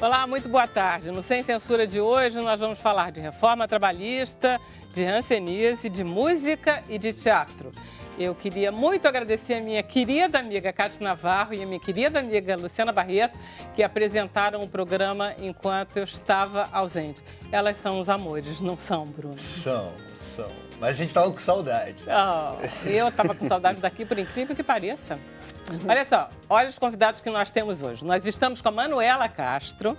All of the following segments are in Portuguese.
Olá, muito boa tarde. No Sem Censura de hoje, nós vamos falar de reforma trabalhista, de hanseníase, de música e de teatro. Eu queria muito agradecer a minha querida amiga Cátia Navarro e a minha querida amiga Luciana Barreto, que apresentaram o programa enquanto eu estava ausente. Elas são os amores, não são, Bruno? São. Mas a gente estava com saudade. Eu estava com saudade daqui, por incrível que pareça. Olha só, olha os convidados que nós temos hoje. Nós estamos com a Manuela Castro,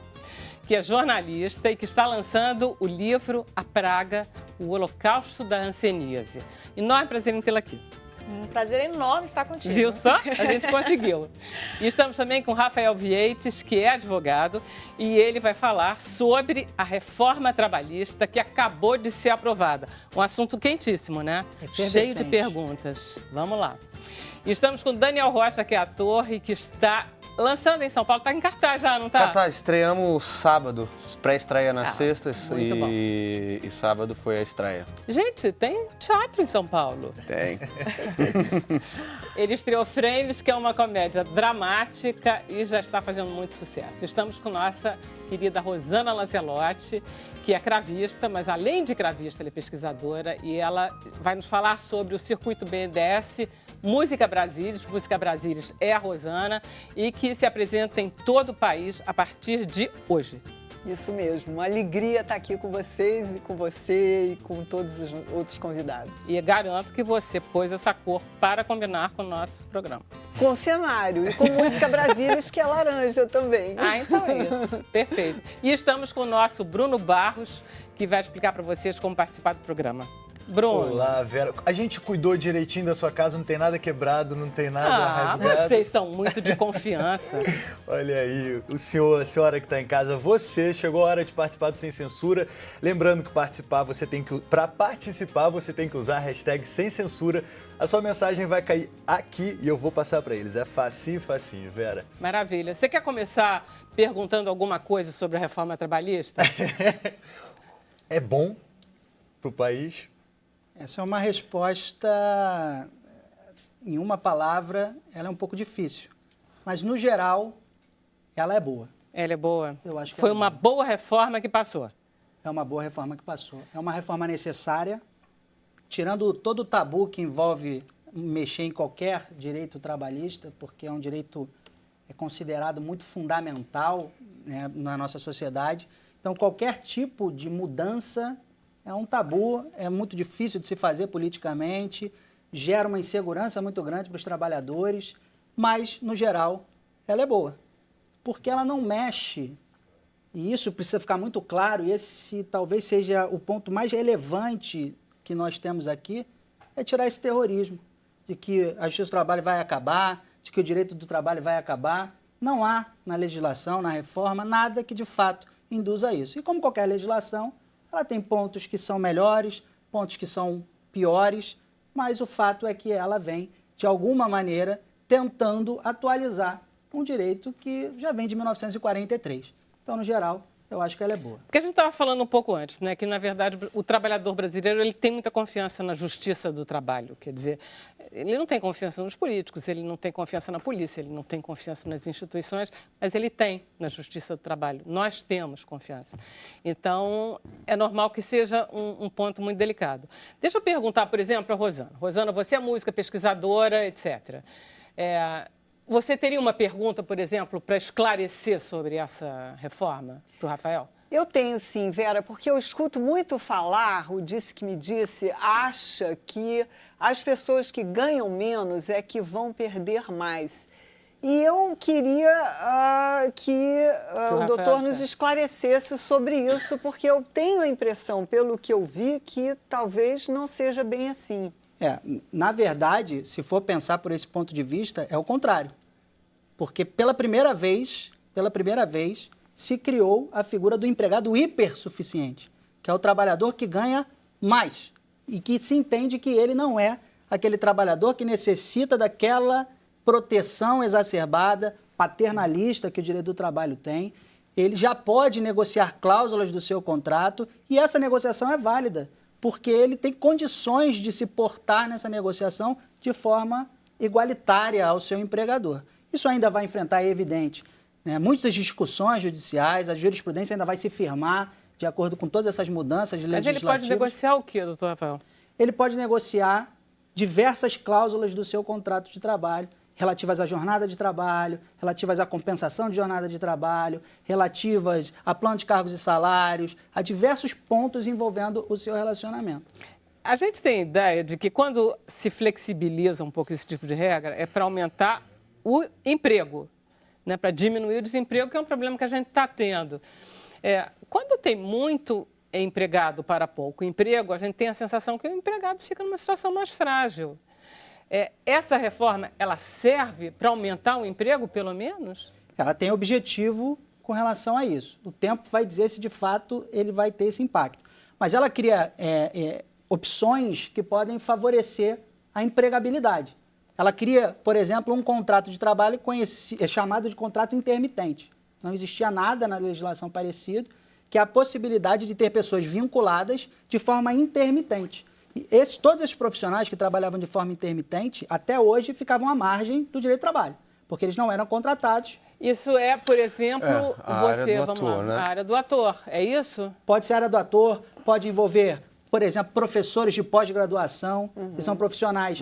que é jornalista e que está lançando o livro A Praga, o Holocausto da Hanseníase. Enorme prazer em tê-la aqui. Um prazer enorme estar contigo. Viu só? A gente conseguiu. E estamos também com Rafael Vieites, que é advogado, e ele vai falar sobre a reforma trabalhista que acabou de ser aprovada. Um assunto quentíssimo, né? Cheio de perguntas. Vamos lá. E estamos com Daniel Rocha, que é ator e que está lançando em São Paulo. Está em cartaz já, não está? Cartaz, estreamos sábado. Pré-estreia na sexta e sábado foi a estreia. Gente, tem teatro em São Paulo. Tem. Ele estreou Frames, que é uma comédia dramática e já está fazendo muito sucesso. Estamos com nossa querida Rosana Lancelotti, que é cravista, mas além de cravista, ela é pesquisadora e ela vai nos falar sobre o circuito BNDES, Música Brasílias. Música Brasílias é a Rosana e que se apresenta em todo o país a partir de hoje. Isso mesmo, uma alegria estar aqui com vocês e com você e com todos os outros convidados. E garanto que você pôs essa cor para combinar com o nosso programa. Com cenário e com Música Brasílias, que é laranja também. Então é isso, perfeito. E estamos com o nosso Bruno Barros, que vai explicar para vocês como participar do programa. Bruno. Olá, Vera. A gente cuidou direitinho da sua casa, não tem nada quebrado, não tem nada rasgado. Vocês são muito de confiança. Olha aí, o senhor, a senhora que está em casa, você, chegou a hora de participar do Sem Censura. Lembrando que para participar, você tem que usar a hashtag Sem Censura. A sua mensagem vai cair aqui e eu vou passar para eles. É facinho, Vera. Maravilha. Você quer começar perguntando alguma coisa sobre a reforma trabalhista? É bom para o país? Essa é uma resposta, em uma palavra, ela é um pouco difícil. Mas, no geral, ela é boa. Ela é boa? Eu acho que foi uma boa reforma que passou. É uma boa reforma que passou. É uma reforma necessária, tirando todo o tabu que envolve mexer em qualquer direito trabalhista, porque é um direito considerado muito fundamental, né, na nossa sociedade. Então, qualquer tipo de mudança é um tabu, é muito difícil de se fazer politicamente, gera uma insegurança muito grande para os trabalhadores, mas, no geral, ela é boa, porque ela não mexe, e isso precisa ficar muito claro, e esse talvez seja o ponto mais relevante que nós temos aqui, é tirar esse terrorismo, de que a justiça do trabalho vai acabar, de que o direito do trabalho vai acabar. Não há na legislação, na reforma, nada que de fato induza isso. E como qualquer legislação, ela tem pontos que são melhores, pontos que são piores, mas o fato é que ela vem, de alguma maneira, tentando atualizar um direito que já vem de 1943. Então, no geral, eu acho que ela é boa. Porque a gente estava falando um pouco antes, né, que, na verdade, o trabalhador brasileiro ele tem muita confiança na justiça do trabalho. Quer dizer, ele não tem confiança nos políticos, ele não tem confiança na polícia, ele não tem confiança nas instituições, mas ele tem na justiça do trabalho. Nós temos confiança. Então, é normal que seja um ponto muito delicado. Deixa eu perguntar, por exemplo, para a Rosana. Rosana, você é música, pesquisadora, etc. Você teria uma pergunta, por exemplo, para esclarecer sobre essa reforma para o Rafael? Eu tenho sim, Vera, porque eu escuto muito falar, o Disse que me disse, acha que as pessoas que ganham menos é que vão perder mais. E eu queria que o doutor nos esclarecesse sobre isso, porque eu tenho a impressão, pelo que eu vi, que talvez não seja bem assim. Na verdade, se for pensar por esse ponto de vista, é o contrário. Porque pela primeira vez, se criou a figura do empregado hipersuficiente, que é o trabalhador que ganha mais e que se entende que ele não é aquele trabalhador que necessita daquela proteção exacerbada, paternalista que o direito do trabalho tem. Ele já pode negociar cláusulas do seu contrato e essa negociação é válida, porque ele tem condições de se portar nessa negociação de forma igualitária ao seu empregador. Isso ainda vai enfrentar, é evidente, né? Muitas discussões judiciais, a jurisprudência ainda vai se firmar de acordo com todas essas mudanças Mas legislativas. ele pode negociar o quê, doutor Rafael? Ele pode negociar diversas cláusulas do seu contrato de trabalho, relativas à jornada de trabalho, relativas à compensação de jornada de trabalho, relativas a plano de cargos e salários, a diversos pontos envolvendo o seu relacionamento. A gente tem ideia de que quando se flexibiliza um pouco esse tipo de regra, é para aumentar o emprego, né? Para diminuir o desemprego, que é um problema que a gente está tendo. Quando tem muito empregado para pouco emprego, a gente tem a sensação que o empregado fica numa situação mais frágil. Essa reforma, ela serve para aumentar o emprego, pelo menos? Ela tem objetivo com relação a isso. O tempo vai dizer se, de fato, ele vai ter esse impacto. Mas ela cria opções que podem favorecer a empregabilidade. Ela cria, por exemplo, um contrato de trabalho chamado de contrato intermitente. Não existia nada na legislação parecido, que é a possibilidade de ter pessoas vinculadas de forma intermitente. E todos esses profissionais que trabalhavam de forma intermitente, até hoje, ficavam à margem do direito do trabalho, porque eles não eram contratados. Isso é, por exemplo, a você, área do vamos ator, lá, né? a área do ator, é isso? Pode ser a área do ator, pode envolver, por exemplo, professores de pós-graduação, que são profissionais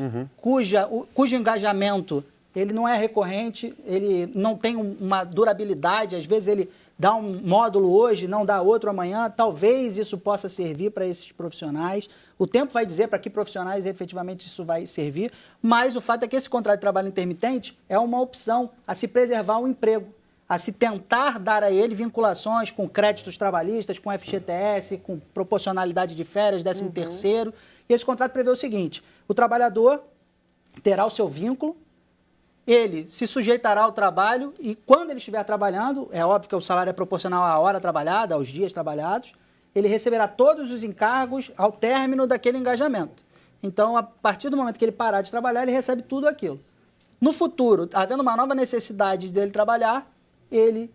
cujo engajamento ele não é recorrente, ele não tem uma durabilidade, às vezes ele dá um módulo hoje, não dá outro amanhã, talvez isso possa servir para esses profissionais. O tempo vai dizer para que profissionais efetivamente isso vai servir, mas o fato é que esse contrato de trabalho intermitente é uma opção a se preservar o emprego, a se tentar dar a ele vinculações com créditos trabalhistas, com FGTS, com proporcionalidade de férias, 13º. E esse contrato prevê o seguinte: o trabalhador terá o seu vínculo, ele se sujeitará ao trabalho e, quando ele estiver trabalhando, é óbvio que o salário é proporcional à hora trabalhada, aos dias trabalhados, ele receberá todos os encargos ao término daquele engajamento. Então, a partir do momento que ele parar de trabalhar, ele recebe tudo aquilo. No futuro, havendo uma nova necessidade dele trabalhar, ele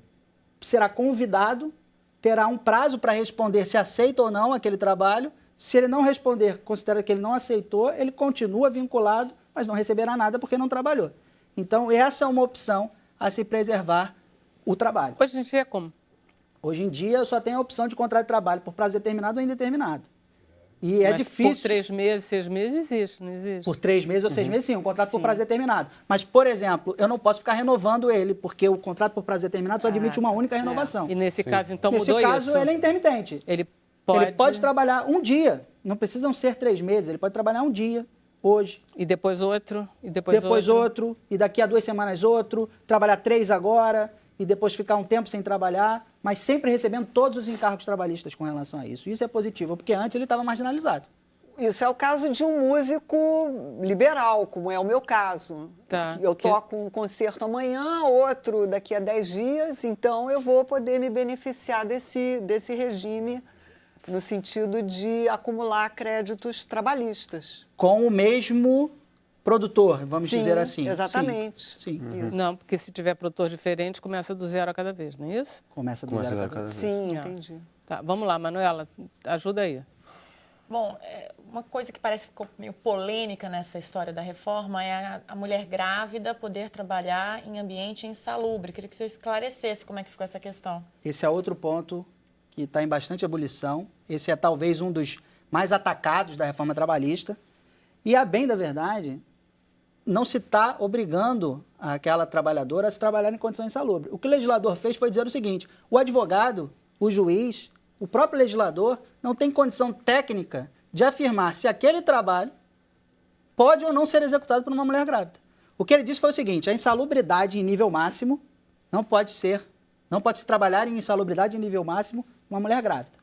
será convidado, terá um prazo para responder se aceita ou não aquele trabalho. Se ele não responder, considera que ele não aceitou, ele continua vinculado, mas não receberá nada porque não trabalhou. Então, essa é uma opção a se preservar o trabalho. Hoje em dia é como? Hoje em dia, eu só tenho a opção de contrato de trabalho por prazo determinado ou indeterminado. E é difícil. Por 3 meses, 6 meses, existe, não existe? Por 3 meses ou 6 meses, sim, um contrato por prazo determinado. Mas, por exemplo, eu não posso ficar renovando ele, porque o contrato por prazo determinado só admite uma única renovação. E nesse caso, então, mudou isso? Nesse caso, ele é intermitente. Ele pode trabalhar um dia, não precisam ser 3 meses, ele pode trabalhar um dia, hoje. E depois outro, e depois outro, e daqui a 2 semanas outro, trabalhar 3 agora, e depois ficar um tempo sem trabalhar, mas sempre recebendo todos os encargos trabalhistas com relação a isso. Isso é positivo, porque antes ele estava marginalizado. Isso é o caso de um músico liberal, como é o meu caso. Tá. Eu toco um concerto amanhã, outro daqui a 10 dias, então eu vou poder me beneficiar desse regime no sentido de acumular créditos trabalhistas. Com o mesmo produtor, vamos dizer assim. Exatamente. Sim. Isso. Não, porque se tiver produtor diferente, começa do 0 a cada vez, não é isso? Começa do zero a cada vez. Sim, entendi. Tá, vamos lá, Manuela, ajuda aí. Bom, uma coisa que parece que ficou meio polêmica nessa história da reforma é a mulher grávida poder trabalhar em ambiente insalubre. Queria que o senhor esclarecesse como é que ficou essa questão. Esse é outro ponto que está em bastante ebulição. Esse é talvez um dos mais atacados da reforma trabalhista. E, a bem da verdade, não se está obrigando aquela trabalhadora a se trabalhar em condição insalubre. O que o legislador fez foi dizer o seguinte: o advogado, o juiz, o próprio legislador não tem condição técnica de afirmar se aquele trabalho pode ou não ser executado por uma mulher grávida. O que ele disse foi o seguinte: a insalubridade em nível máximo não pode se trabalhar em insalubridade em nível máximo uma mulher grávida.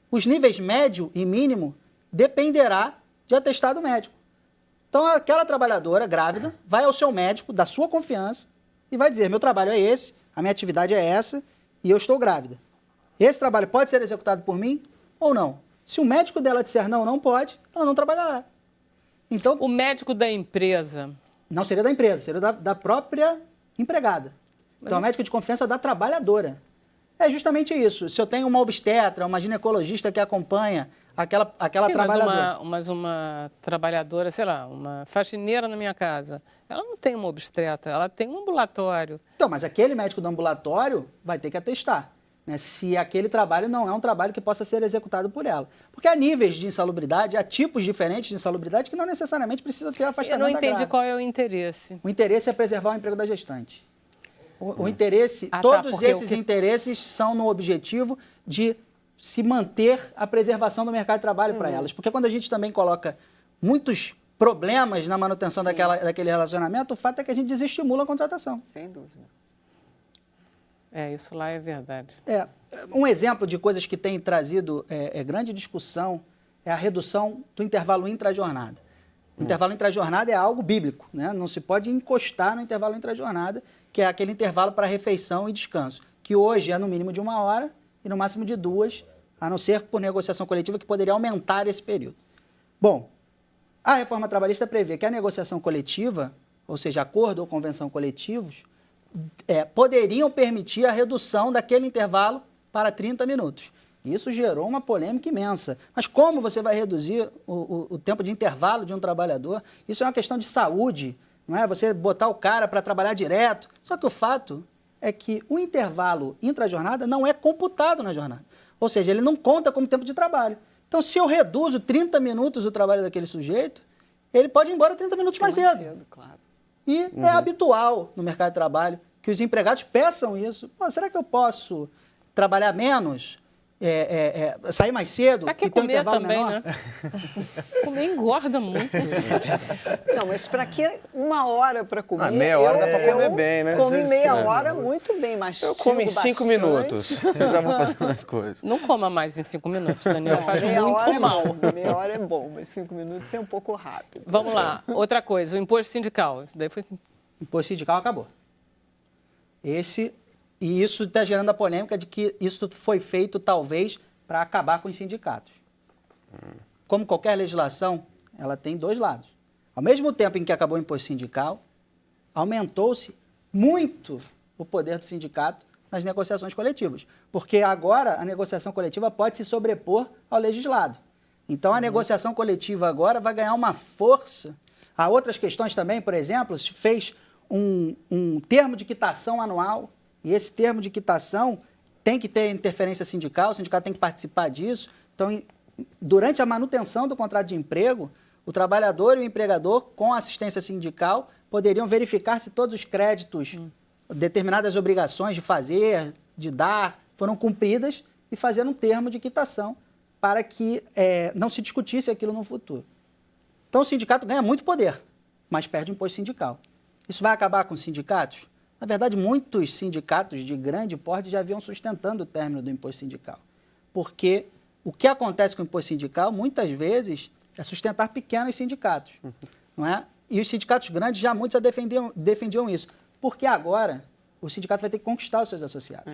Os níveis médio e mínimo dependerá de atestado médico. Então, aquela trabalhadora grávida vai ao seu médico, da sua confiança, e vai dizer: meu trabalho é esse, a minha atividade é essa, e eu estou grávida. Esse trabalho pode ser executado por mim ou não? Se o médico dela disser não pode, ela não trabalhará. Então, o médico da empresa... Não seria da empresa, seria da própria empregada. Então, é médico de confiança da trabalhadora. É justamente isso. Se eu tenho uma obstetra, uma ginecologista que acompanha aquela Sim, trabalhadora. mas uma trabalhadora, sei lá, uma faxineira na minha casa, ela não tem uma obstetra, ela tem um ambulatório. Então, mas aquele médico do ambulatório vai ter que atestar, né, se aquele trabalho não é um trabalho que possa ser executado por ela. Porque há níveis de insalubridade, há tipos diferentes de insalubridade que não necessariamente precisa ter Eu afastamento não da entendi grávida. qual é o interesse. O interesse é preservar o emprego da gestante. O interesse, Ah, tá, todos porque esses interesses são no objetivo de se manter a preservação do mercado de trabalho para elas. Porque quando a gente também coloca muitos problemas na manutenção daquele relacionamento, o fato é que a gente desestimula a contratação. Sem dúvida. Isso lá é verdade. Um exemplo de coisas que tem trazido grande discussão é a redução do intervalo intra-jornada. O intervalo intra-jornada é algo bíblico, né? Não se pode encostar no intervalo intra-jornada, que é aquele intervalo para refeição e descanso, que hoje é no mínimo de 1 hora e no máximo de 2, a não ser por negociação coletiva, que poderia aumentar esse período. Bom, a reforma trabalhista prevê que a negociação coletiva, ou seja, acordo ou convenção coletivos, poderiam permitir a redução daquele intervalo para 30 minutos. Isso gerou uma polêmica imensa. Mas como você vai reduzir o tempo de intervalo de um trabalhador? Isso é uma questão de saúde, não é? Você botar o cara para trabalhar direto. Só que o fato é que o intervalo intra-jornada não é computado na jornada. Ou seja, ele não conta como tempo de trabalho. Então, se eu reduzo 30 minutos o trabalho daquele sujeito, ele pode ir embora 30 minutos mais cedo. Claro. E é habitual no mercado de trabalho que os empregados peçam isso. Pô, será que eu posso trabalhar menos, sair mais cedo Para que e ter um comer intervalo também, menor? né? Comer engorda muito. Não, mas para que 1 hora para comer? Meia hora dá pra comer bem, né? Comi Às vezes, meia hora muito bem, mas Eu como em 5 minutos. Eu já vou fazer mais coisas. Não coma mais em 5 minutos, Daniel. Faz meia muito hora mal. É bom, meia hora é bom, mas 5 minutos é um pouco rápido. Vamos lá. Outra coisa, o imposto sindical. Isso daí foi... O imposto sindical acabou. E isso está gerando a polêmica de que isso foi feito, talvez, para acabar com os sindicatos. Como qualquer legislação, ela tem 2 lados. Ao mesmo tempo em que acabou o imposto sindical, aumentou-se muito o poder do sindicato nas negociações coletivas. Porque agora a negociação coletiva pode se sobrepor ao legislado. Então, a negociação coletiva agora vai ganhar uma força. Há outras questões também, por exemplo, se fez um termo de quitação anual, e esse termo de quitação tem que ter interferência sindical, o sindicato tem que participar disso. Então, durante a manutenção do contrato de emprego, o trabalhador e o empregador, com assistência sindical, poderiam verificar se todos os créditos, determinadas obrigações de fazer, de dar, foram cumpridas e fazer um termo de quitação para que não se discutisse aquilo no futuro. Então, o sindicato ganha muito poder, mas perde o imposto sindical. Isso vai acabar com os sindicatos? Na verdade, muitos sindicatos de grande porte já haviam sustentando o término do imposto sindical. Porque o que acontece com o imposto sindical, muitas vezes, é sustentar pequenos sindicatos. Não é? E os sindicatos grandes já muitos defendiam isso. Porque agora o sindicato vai ter que conquistar os seus associados.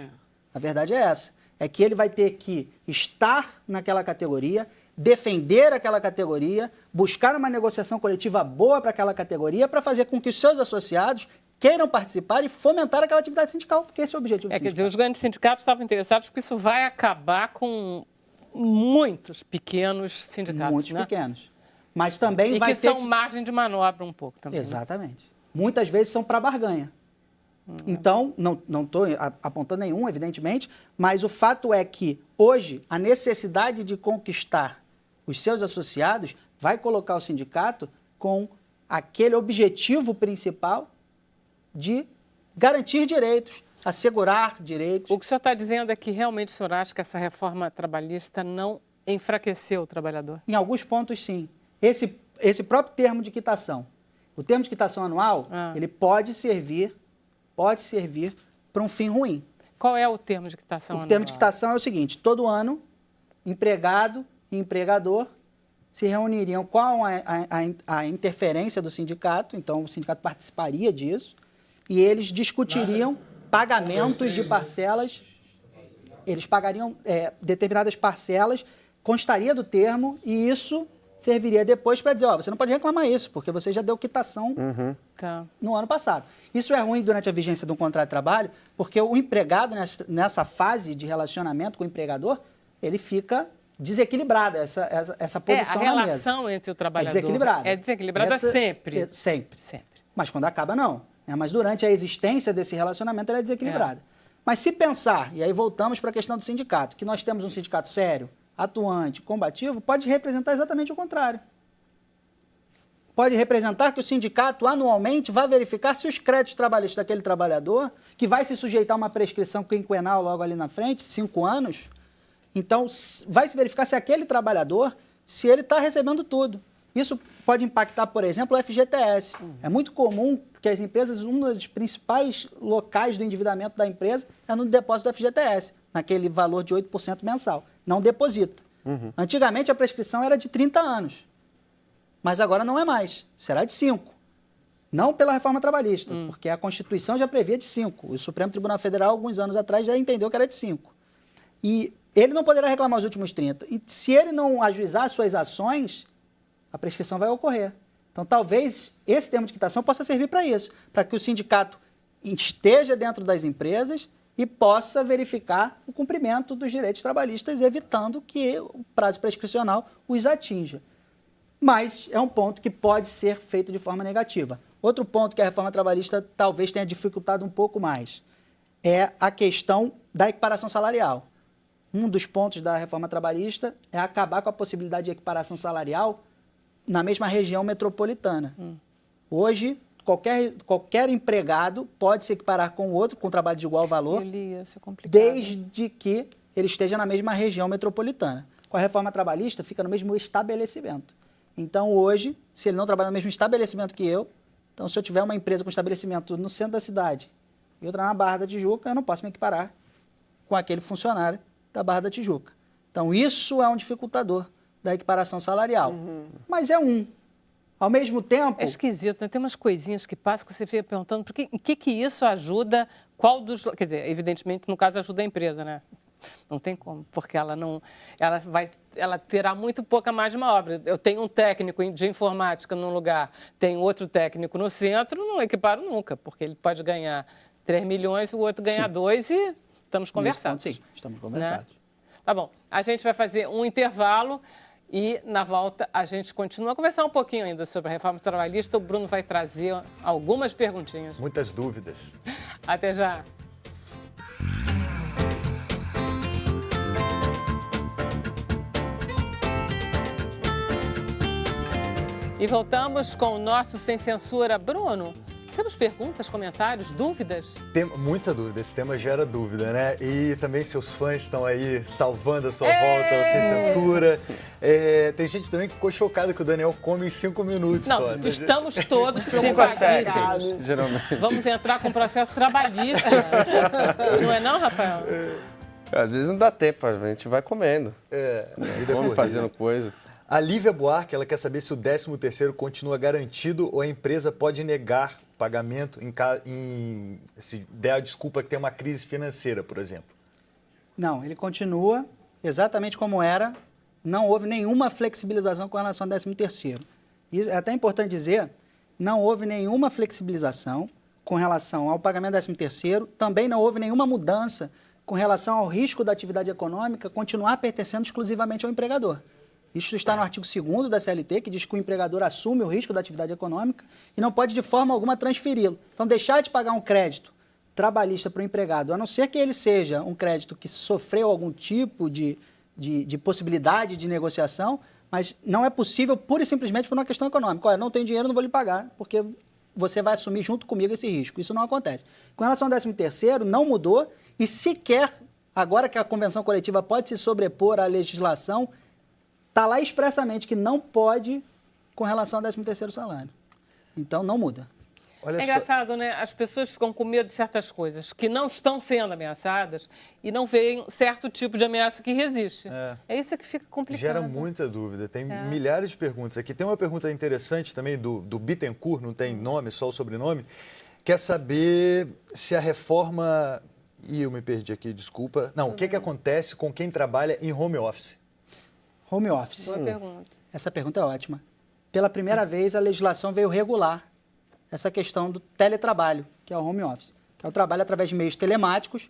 A verdade é essa. É que ele vai ter que estar naquela categoria, defender aquela categoria, buscar uma negociação coletiva boa para aquela categoria, para fazer com que os seus associados queiram participar e fomentar aquela atividade sindical, porque esse é o objetivo do sindicato. Quer dizer, os grandes sindicatos estavam interessados porque isso vai acabar com muitos pequenos sindicatos, Muitos né? pequenos. Mas também E vai que ter... são margem de manobra um pouco também. Exatamente. Muitas vezes são para barganha. Então, não estou apontando nenhum, evidentemente, mas o fato é que hoje a necessidade de conquistar os seus associados vai colocar o sindicato com aquele objetivo principal de garantir direitos, assegurar direitos. O que o senhor está dizendo é que realmente o senhor acha que essa reforma trabalhista não enfraqueceu o trabalhador? Em alguns pontos, sim. Esse próprio termo de quitação, o termo de quitação anual, ele pode servir para um fim ruim. Qual é o termo de quitação anual? O termo de quitação é o seguinte: todo ano, empregado e empregador se reuniriam com a interferência do sindicato, então o sindicato participaria disso, e eles discutiriam pagamentos de parcelas, eles pagariam determinadas parcelas, constaria do termo, e isso serviria depois para dizer, você não pode reclamar isso, porque você já deu quitação no ano passado. Isso é ruim durante a vigência de um contrato de trabalho, porque o empregado, nessa fase de relacionamento com o empregador, ele fica desequilibrada, essa posição a na mesa. relação entre o trabalhador... É desequilibrada. É desequilibrada sempre. Sempre. Sempre. Mas quando acaba, não. Né? Mas durante a existência desse relacionamento, ela é desequilibrada. Mas se pensar, e aí voltamos para a questão do sindicato, que nós temos um sindicato sério, atuante, combativo, pode representar exatamente o contrário. Pode representar que o sindicato anualmente vai verificar se os créditos trabalhistas daquele trabalhador, que vai se sujeitar a uma prescrição quinquenal logo ali na frente, 5 anos, então vai se verificar se aquele trabalhador, se ele está recebendo tudo. Isso pode impactar, por exemplo, o FGTS. É muito comum que as empresas, um dos principais locais do endividamento da empresa é no depósito do FGTS, naquele valor de 8% mensal. Não deposita. Antigamente a prescrição era de 30 anos, mas agora não é mais, será de 5. Não pela reforma trabalhista, porque a Constituição já previa de 5. O Supremo Tribunal Federal, alguns anos atrás, já entendeu que era de 5. E ele não poderá reclamar os últimos 30. E se ele não ajuizar suas ações, a prescrição vai ocorrer. Então, talvez esse termo de quitação possa servir para isso, para que o sindicato esteja dentro das empresas e possa verificar o cumprimento dos direitos trabalhistas, evitando que o prazo prescricional os atinja. Mas é um ponto que pode ser feito de forma negativa. Outro ponto que a reforma trabalhista talvez tenha dificultado um pouco mais é a questão da equiparação salarial. Um dos pontos da reforma trabalhista é acabar com a possibilidade de equiparação salarial na mesma região metropolitana. Hoje, qualquer empregado pode se equiparar com o outro, com trabalho de igual valor, Isso é complicado. desde que ele esteja na mesma região metropolitana. Com a reforma trabalhista, fica no mesmo estabelecimento. Então, hoje, se ele não trabalha no mesmo estabelecimento que eu, então, se eu tiver uma empresa com estabelecimento no centro da cidade e outra na Barra da Tijuca, eu não posso me equiparar com aquele funcionário da Barra da Tijuca. Então, isso é um dificultador da equiparação salarial. Mas é um. Ao mesmo tempo... É esquisito, né? Tem umas coisinhas que passam que você fica perguntando em que isso ajuda, qual dos... Quer dizer, evidentemente, no caso, ajuda a empresa, né? Não tem como, porque ela terá muito pouca margem de manobra. Eu tenho um técnico de informática num lugar, tenho outro técnico no centro, não equiparo nunca, porque ele pode ganhar 3 milhões, o outro ganhar 2 e estamos conversados. Sim, estamos conversados. Né? Tá bom, a gente vai fazer um intervalo e, na volta, a gente continua a conversar um pouquinho ainda sobre a reforma trabalhista. O Bruno vai trazer algumas perguntinhas. Muitas dúvidas. Até já. E voltamos com o nosso Sem Censura. Bruno, temos perguntas, comentários, dúvidas? Tem muita dúvida, esse tema gera dúvida, né? E também seus fãs estão aí salvando a sua volta ao Sem Censura. Tem gente também que ficou chocada que o Daniel come em 5 minutos Não, só. estamos todos 5 a 7, preocupadíssimos. geralmente. Vamos entrar com processo trabalhista. Não é não, Rafael? Às vezes não dá tempo, a gente vai comendo. Vida Vamos corrida. fazendo coisa. A Lívia Buarque, ela quer saber se o 13º continua garantido ou a empresa pode negar pagamento se der a desculpa que tem uma crise financeira, por exemplo. Não, ele continua exatamente como era. Não houve nenhuma flexibilização com relação ao 13º. E é até importante dizer, não houve nenhuma flexibilização com relação ao pagamento do 13º. Também não houve nenhuma mudança com relação ao risco da atividade econômica continuar pertencendo exclusivamente ao empregador. Isso está no artigo 2º da CLT, que diz que o empregador assume o risco da atividade econômica e não pode de forma alguma transferi-lo. Então, deixar de pagar um crédito trabalhista para o empregado, a não ser que ele seja um crédito que sofreu algum tipo de possibilidade de negociação, mas não é possível pura e simplesmente por uma questão econômica. Olha, não tenho dinheiro, não vou lhe pagar, porque você vai assumir junto comigo esse risco. Isso não acontece. Com relação ao 13º, não mudou e sequer, agora que a convenção coletiva pode se sobrepor à legislação, está lá expressamente que não pode com relação ao 13º salário. Então, não muda. Olha É engraçado, né? As pessoas ficam com medo de certas coisas que não estão sendo ameaçadas e não veem certo tipo de ameaça que resiste. É isso que fica complicado. Gera muita dúvida. Tem milhares de perguntas aqui. Tem uma pergunta interessante também do Bittencourt, não tem nome, só o sobrenome. Quer saber se a reforma... Ih, eu me perdi aqui, desculpa. Não, o que acontece com quem trabalha em home office? Home office. Boa pergunta. Essa pergunta é ótima. Pela primeira vez, a legislação veio regular essa questão do teletrabalho, que é o home office, que é o trabalho através de meios telemáticos,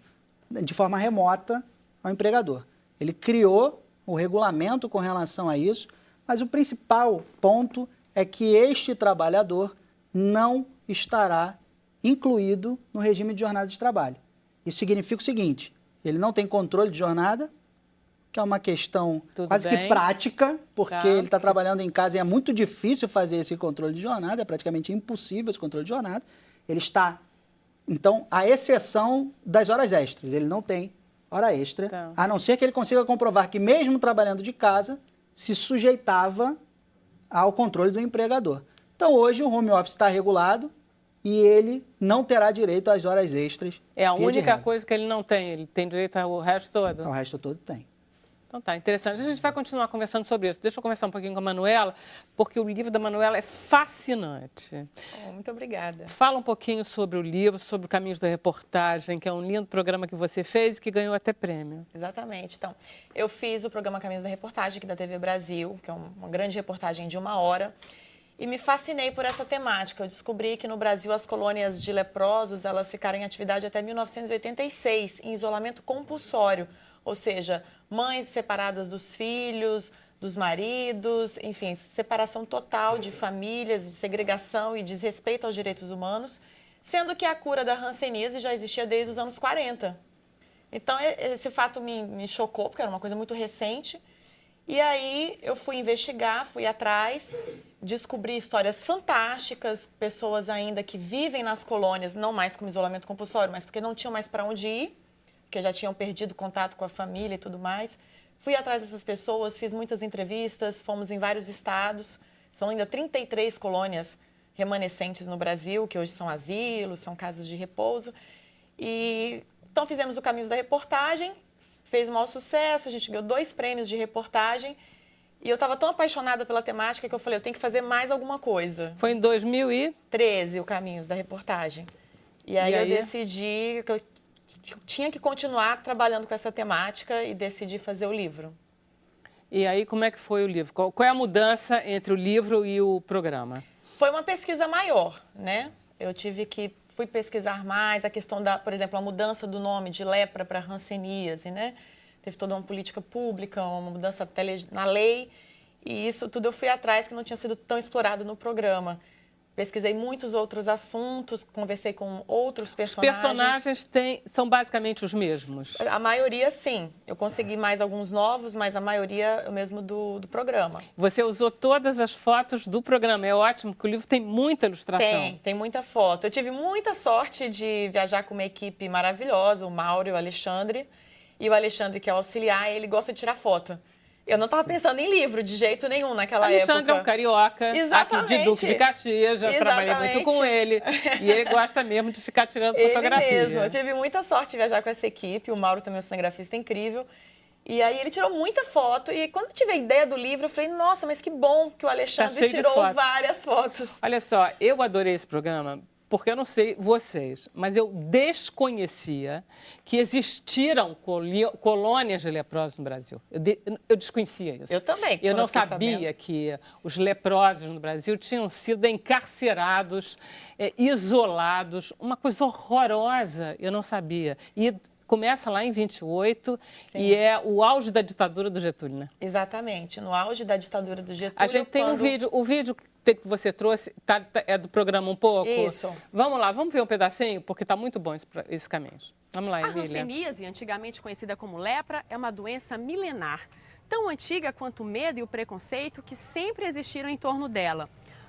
de forma remota ao empregador. Ele criou o regulamento com relação a isso, mas o principal ponto é que este trabalhador não estará incluído no regime de jornada de trabalho. Isso significa o seguinte, ele não tem controle de jornada, que é uma questão quase que prática, porque ele está trabalhando em casa e é muito difícil fazer esse controle de jornada, é praticamente impossível esse controle de jornada. Ele está, então, à exceção das horas extras, ele não tem hora extra, a não ser que ele consiga comprovar que mesmo trabalhando de casa, se sujeitava ao controle do empregador. Então, hoje o home office está regulado e ele não terá direito às horas extras. É a única coisa que ele não tem, ele tem direito ao resto todo? O resto todo tem. Então tá, interessante. A gente vai continuar conversando sobre isso. Deixa eu conversar um pouquinho com a Manuela, porque o livro da Manuela é fascinante. Muito obrigada. Fala um pouquinho sobre o livro, sobre o Caminhos da Reportagem, que é um lindo programa que você fez e que ganhou até prêmio. Exatamente. Então, eu fiz o programa Caminhos da Reportagem, aqui da TV Brasil, que é uma grande reportagem de 1 hora, e me fascinei por essa temática. Eu descobri que no Brasil as colônias de leprosos, elas ficaram em atividade até 1986, em isolamento compulsório, ou seja, mães separadas dos filhos, dos maridos, enfim, separação total de famílias, de segregação e desrespeito aos direitos humanos, sendo que a cura da hanseníase já existia desde os anos 40. Então, esse fato me chocou, porque era uma coisa muito recente. E aí, eu fui investigar, fui atrás, descobri histórias fantásticas, pessoas ainda que vivem nas colônias, não mais com isolamento compulsório, mas porque não tinham mais para onde ir, porque já tinham perdido contato com a família e tudo mais. Fui atrás dessas pessoas, fiz muitas entrevistas, fomos em vários estados. São ainda 33 colônias remanescentes no Brasil, que hoje são asilos, são casas de repouso. E então fizemos o Caminhos da Reportagem, fez um maior sucesso, a gente ganhou 2 prêmios de reportagem. E eu estava tão apaixonada pela temática que eu falei, eu tenho que fazer mais alguma coisa. Foi em 2013 o Caminhos da Reportagem. E aí eu decidi que eu tinha que continuar trabalhando com essa temática e decidi fazer o livro. E aí, como é que foi o livro? Qual é a mudança entre o livro e o programa? Foi uma pesquisa maior, né? Eu fui pesquisar mais a questão da, por exemplo, a mudança do nome de lepra para hanseníase, né? Teve toda uma política pública, uma mudança na lei, e isso tudo eu fui atrás que não tinha sido tão explorado no programa. Pesquisei muitos outros assuntos, conversei com outros personagens. Os personagens são basicamente os mesmos? A maioria, sim. Eu consegui mais alguns novos, mas a maioria é o mesmo do programa. Você usou todas as fotos do programa. É ótimo, porque o livro tem muita ilustração. Tem muita foto. Eu tive muita sorte de viajar com uma equipe maravilhosa, o Mauro e o Alexandre. E o Alexandre, que é o auxiliar, ele gosta de tirar foto. Eu não estava pensando em livro de jeito nenhum naquela época. Alexandre é um carioca, Exatamente. Aqui de Duque de Caxias, já trabalhei muito com ele. E ele gosta mesmo de ficar tirando fotografia. Ele mesmo. Eu tive muita sorte de viajar com essa equipe. O Mauro também é um cinegrafista incrível. E aí ele tirou muita foto. E quando eu tive a ideia do livro, eu falei, nossa, mas que bom que o Alexandre tirou várias fotos. Olha só, eu adorei esse programa. Porque eu não sei vocês, mas eu desconhecia que existiram colônias de leprosos no Brasil. Eu desconhecia isso. Eu também. Eu não sabia que os leprosos no Brasil tinham sido encarcerados, isolados, uma coisa horrorosa. Eu não sabia. E começa lá em 28 Sim. E é o auge da ditadura do Getúlio, né? Exatamente, no auge da ditadura do Getúlio. A gente tem um vídeo, o vídeo que você trouxe é do programa um pouco? Isso. Vamos lá, vamos ver um pedacinho, porque está muito bom esse caminho. Vamos lá, Emília. A hanseníase, antigamente conhecida como lepra, é uma doença milenar, tão antiga quanto o medo e o preconceito que sempre existiram em torno dela.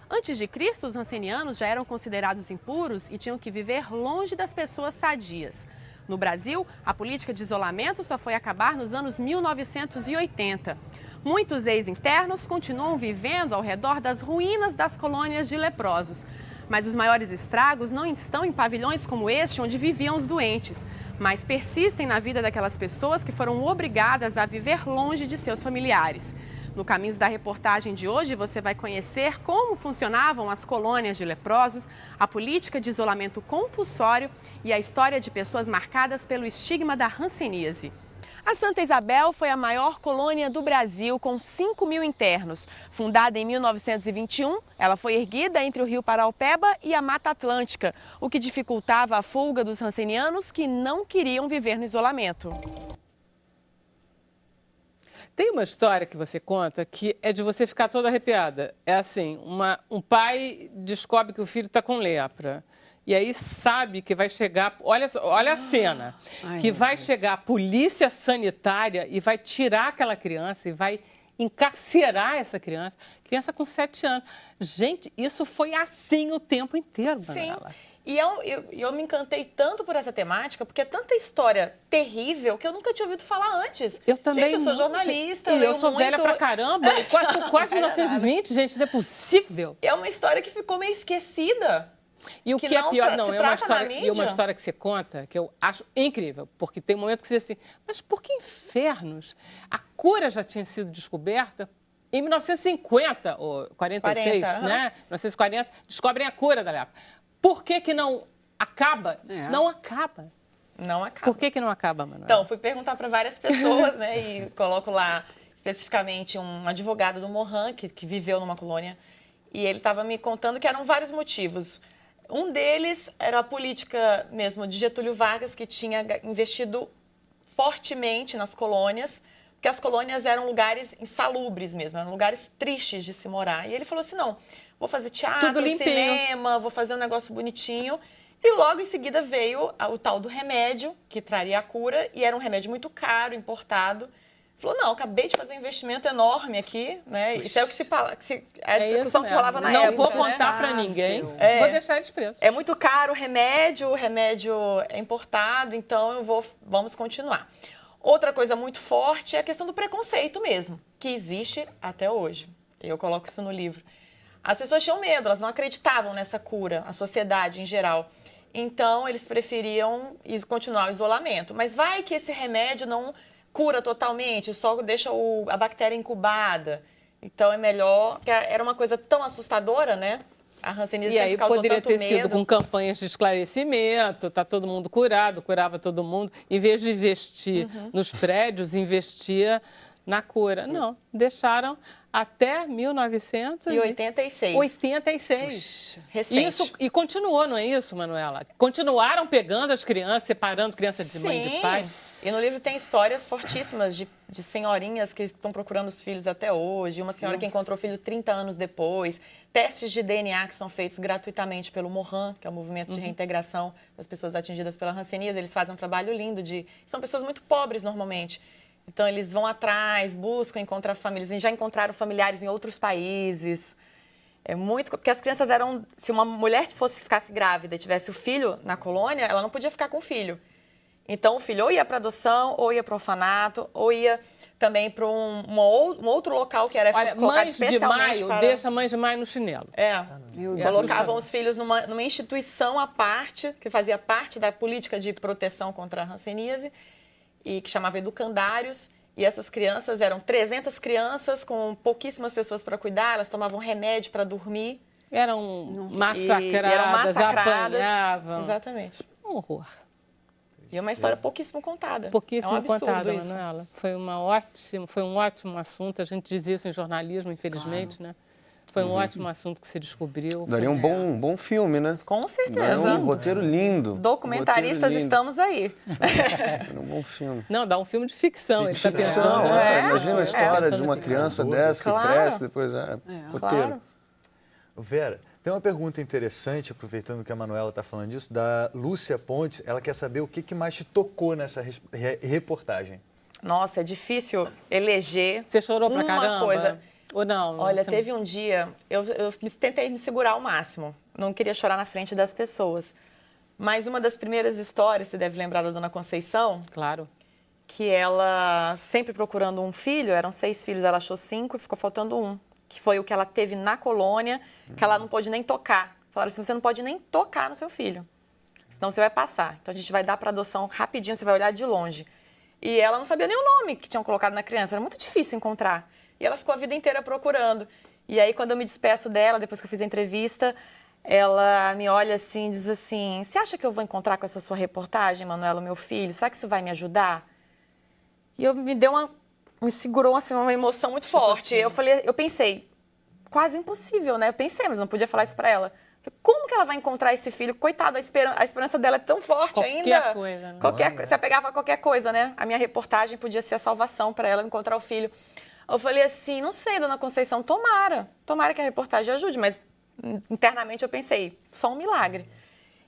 Antes de Cristo, os hansenianos já eram considerados impuros e tinham que viver longe das pessoas sadias. No Brasil, a política de isolamento só foi acabar nos anos 1980. Muitos ex-internos continuam vivendo ao redor das ruínas das colônias de leprosos. Mas os maiores estragos não estão em pavilhões como este, onde viviam os doentes, mas persistem na vida daquelas pessoas que foram obrigadas a viver longe de seus familiares. No Caminhos da Reportagem de hoje, você vai conhecer como funcionavam as colônias de leprosos, a política de isolamento compulsório e a história de pessoas marcadas pelo estigma da hanseníase. A Santa Isabel foi a maior colônia do Brasil, com 5.000 internos. Fundada em 1921, ela foi erguida entre o rio Paraupeba e a Mata Atlântica, o que dificultava a fuga dos hansenianos que não queriam viver no isolamento. Tem uma história que você conta que é de você ficar toda arrepiada. É assim, um pai descobre que o filho está com lepra. E aí sabe que vai chegar, olha a cena, que vai chegar a polícia sanitária e vai tirar aquela criança e vai encarcerar essa criança com 7 anos. Gente, isso foi assim o tempo inteiro, Manuela. Sim. E eu me encantei tanto por essa temática, porque é tanta história terrível que eu nunca tinha ouvido falar antes. Eu também gente, eu sou não, jornalista. E eu sou velha pra caramba, quase 1920, gente, não é possível. É uma história que ficou meio esquecida. E o que é pior, não, é uma história que você conta que eu acho incrível, porque tem um momento que você diz assim, mas por que infernos? A cura já tinha sido descoberta em 1950, ou 46, 40, né? 1940, descobrem a cura da lepra. Por que não acaba? Não acaba. Não acaba. Por que não acaba, Manuela? Então, fui perguntar para várias pessoas, né? E coloco lá, especificamente, um advogado do Mohan, que viveu numa colônia. E ele estava me contando que eram vários motivos. Um deles era a política mesmo de Getúlio Vargas, que tinha investido fortemente nas colônias, porque as colônias eram lugares insalubres mesmo, eram lugares tristes de se morar. E ele falou assim, não, vou fazer teatro, cinema, vou fazer um negócio bonitinho. E logo em seguida veio o tal do remédio, que traria a cura, e era um remédio muito caro, importado. Falou, não, acabei de fazer um investimento enorme aqui, né? Isso é o que se fala, a discussão que rolava na época. Não vou contar pra ninguém, vou deixar eles presos. É muito caro o remédio é importado, então vamos continuar. Outra coisa muito forte é a questão do preconceito mesmo, que existe até hoje. Eu coloco isso no livro. As pessoas tinham medo, elas não acreditavam nessa cura, a sociedade em geral. Então, eles preferiam continuar o isolamento. Mas vai que esse remédio não cura totalmente, só deixa a bactéria incubada. Então, é melhor, porque era uma coisa tão assustadora, né? A hanseníase e aí causou poderia tanto ter medo. sido com campanhas de esclarecimento, tá todo mundo curado, curava todo mundo. Em vez de investir nos prédios, investia na cura. Não, deixaram até 1986. 86. Recente. Isso, e continuou, não é isso, Manuela? Continuaram pegando as crianças, separando criança de mãe e de pai. E no livro tem histórias fortíssimas de senhorinhas que estão procurando os filhos até hoje. Uma senhora que encontrou o filho 30 anos depois. Testes de DNA que são feitos gratuitamente pelo Mohan, que é o movimento de reintegração das pessoas atingidas pela hanseníase. Eles fazem um trabalho lindo São pessoas muito pobres, normalmente. Então, eles vão atrás, buscam encontrar famílias. E já encontraram familiares em outros países. É muito... Porque as crianças eram... Se uma mulher ficasse grávida e tivesse o filho na colônia, ela não podia ficar com o filho. Então, o filho ou ia para adoção, ou ia para o orfanato, ou ia também para um outro local que era colocado especialmente para... Deixa Mães de Maio no chinelo. Colocavam os filhos numa instituição à parte, que fazia parte da política de proteção contra a hanseníase, e que chamava educandários. E essas crianças eram 300 crianças com pouquíssimas pessoas para cuidar, elas tomavam remédio para dormir. Eram massacradas, apanhavam. Exatamente. Um horror. E é uma história pouquíssimo contada. Pouquíssimo é um absurdo contada, isso. Manuela. Foi um ótimo assunto. A gente dizia isso em jornalismo, infelizmente, né? Foi um ótimo assunto que se descobriu. Daria um bom filme, né? Com certeza. Daria um roteiro lindo. Documentaristas, estamos aí. Um bom filme. Não, dá um filme de ficção. Ele está pensando. Imagina a história de uma criança dessa que cresce, depois roteiro. Claro. Vera, tem uma pergunta interessante, aproveitando que a Manuela está falando disso, da Lúcia Pontes. Ela quer saber o que mais te tocou nessa reportagem. Nossa, é difícil eleger. Você chorou pra caramba? Coisa. Ou não? Olha, teve um dia, eu tentei me segurar ao máximo. Não queria chorar na frente das pessoas. Mas uma das primeiras histórias, você deve lembrar da Dona Conceição. Claro. Que ela, sempre procurando um filho, eram 6 filhos, ela achou 5 e ficou faltando 1. Que foi o que ela teve na colônia, que ela não pôde nem tocar. Falaram assim, você não pode nem tocar no seu filho, senão você vai passar. Então, a gente vai dar para adoção rapidinho, você vai olhar de longe. E ela não sabia nem o nome que tinham colocado na criança, era muito difícil encontrar. E ela ficou a vida inteira procurando. E aí, quando eu me despeço dela, depois que eu fiz a entrevista, ela me olha assim e diz assim, você acha que eu vou encontrar com essa sua reportagem, Manuela, meu filho? Será que isso vai me ajudar? E me segurou assim, uma emoção muito forte. Eu pensei, quase impossível, né? Eu pensei, mas não podia falar isso para ela. Como que ela vai encontrar esse filho? Coitada, a esperança dela é tão forte ainda. Qualquer coisa, né? Você apegava a qualquer coisa, né? A minha reportagem podia ser a salvação para ela encontrar o filho. Eu falei assim, não sei, dona Conceição, tomara que a reportagem ajude, mas internamente eu pensei, só um milagre.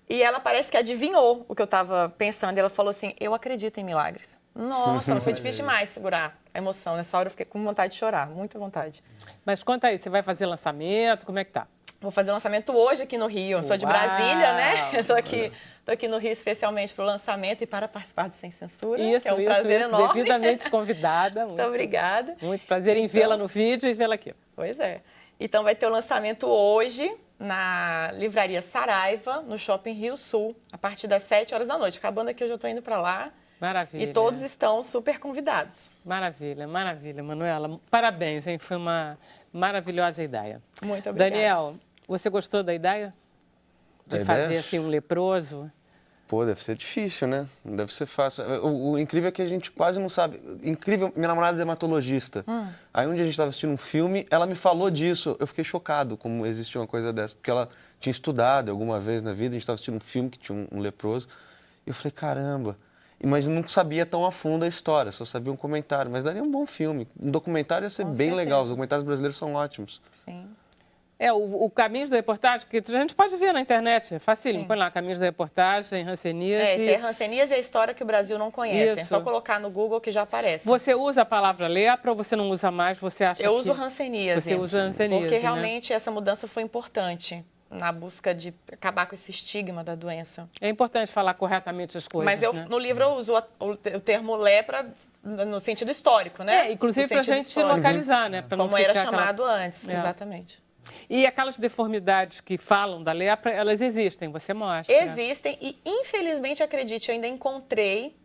E ela parece que adivinhou o que eu estava pensando, e ela falou assim, eu acredito em milagres. Nossa, foi difícil demais segurar a emoção. Nessa hora eu fiquei com vontade de chorar, muita vontade. Mas conta aí, você vai fazer lançamento, como é que tá? Vou fazer lançamento hoje aqui no Rio. Eu sou de Brasília, né? Eu tô aqui no Rio especialmente para o lançamento e para participar do Sem Censura, que é um prazer enorme. Devidamente convidada. Muito obrigada. Muito prazer em vê-la no vídeo e vê-la aqui. Pois é. Então vai ter o lançamento hoje na Livraria Saraiva, no Shopping Rio Sul, a partir das 7 horas da noite. Acabando aqui, eu já estou indo para lá. Maravilha. E todos estão super convidados. Maravilha, maravilha, Manuela. Parabéns, hein? Foi uma maravilhosa ideia. Muito obrigada. Daniel, você gostou da ideia? De fazer assim um leproso? Pô, deve ser difícil, né? Não deve ser fácil. O incrível é que a gente quase não sabe. Incrível, minha namorada é dermatologista. Aí um dia a gente estava assistindo um filme, ela me falou disso. Eu fiquei chocado como existia uma coisa dessa, porque ela tinha estudado alguma vez na vida, a gente estava assistindo um filme que tinha um leproso. E eu falei, caramba. Mas eu não sabia tão a fundo a história, só sabia um comentário. Mas daria um bom filme. Um documentário ia ser bem legal. Os documentários brasileiros são ótimos. Sim. O Caminhos da Reportagem, que a gente pode ver na internet, é facílimo. Põe lá, Caminhos da Reportagem, Hanseníase. Esse é Hanseníase, é a história que o Brasil não conhece. Isso. É só colocar no Google que já aparece. Você usa a palavra lepra ou você não usa mais? Você acha Eu que... uso Hanseníase. Você usa Hanseníase, porque né? realmente essa mudança foi importante na busca de acabar com esse estigma da doença. É importante falar corretamente as coisas, Mas né? no livro eu uso o termo lepra no sentido histórico, né? Inclusive para a gente localizar, né? Pra não como era ficar chamado antes, exatamente. E aquelas deformidades que falam da lepra, elas existem, você mostra. Existem e, infelizmente, acredite, eu ainda encontrei,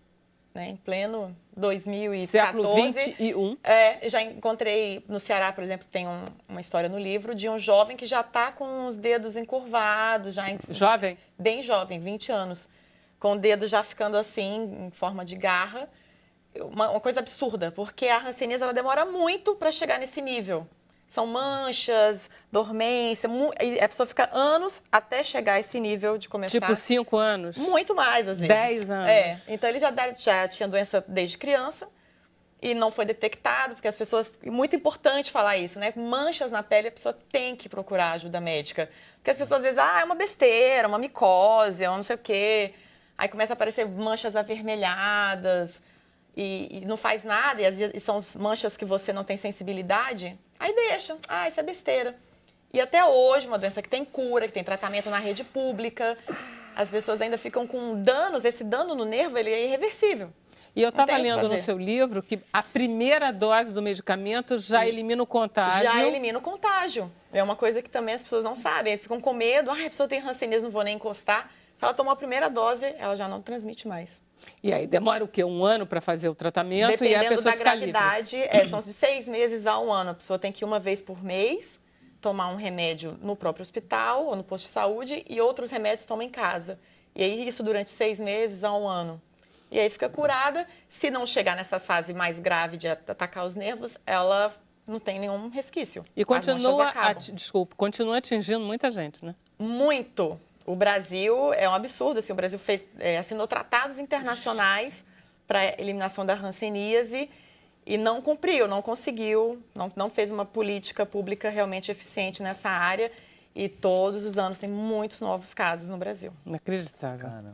né, em pleno 2014... Século XXI. Já encontrei no Ceará, por exemplo, tem uma história no livro de um jovem que já está com os dedos encurvados. Jovem? Bem jovem, 20 anos. Com o dedo já ficando assim, em forma de garra. Uma coisa absurda, porque a hanseníase ela demora muito para chegar nesse nível. São manchas, dormência, e a pessoa fica anos até chegar a esse nível de começar. Tipo 5 anos? Muito mais, às vezes. 10 anos. Então ele já tinha doença desde criança e não foi detectado, porque as pessoas... Muito importante falar isso, né? Manchas na pele, a pessoa tem que procurar ajuda médica. Porque as pessoas às vezes, é uma besteira, uma micose, é um não sei o quê. Aí começa a aparecer manchas avermelhadas e não faz nada, e são manchas que você não tem sensibilidade. Aí deixa, isso é besteira. E até hoje, uma doença que tem cura, que tem tratamento na rede pública, as pessoas ainda ficam com danos, esse dano no nervo ele é irreversível. E eu estava lendo no seu livro que a primeira dose do medicamento já elimina o contágio. Já elimina o contágio. É uma coisa que também as pessoas não sabem, ficam com medo, a pessoa tem hanseníase, não vou nem encostar. Se ela tomou a primeira dose, ela já não transmite mais. E aí demora o quê? 1 ano para fazer o tratamento e a pessoa fica livre? Dependendo da gravidade, são de 6 meses a 1 ano. A pessoa tem que ir uma vez por mês tomar um remédio no próprio hospital ou no posto de saúde e outros remédios toma em casa. E aí isso durante 6 meses a 1 ano. E aí fica curada. Se não chegar nessa fase mais grave de atacar os nervos, ela não tem nenhum resquício. E continua atingindo muita gente, né? Muito. O Brasil é um absurdo, assim, o Brasil assinou tratados internacionais para eliminação da hanseníase e não cumpriu, não conseguiu, não fez uma política pública realmente eficiente nessa área e todos os anos tem muitos novos casos no Brasil. Inacreditável. Caramba.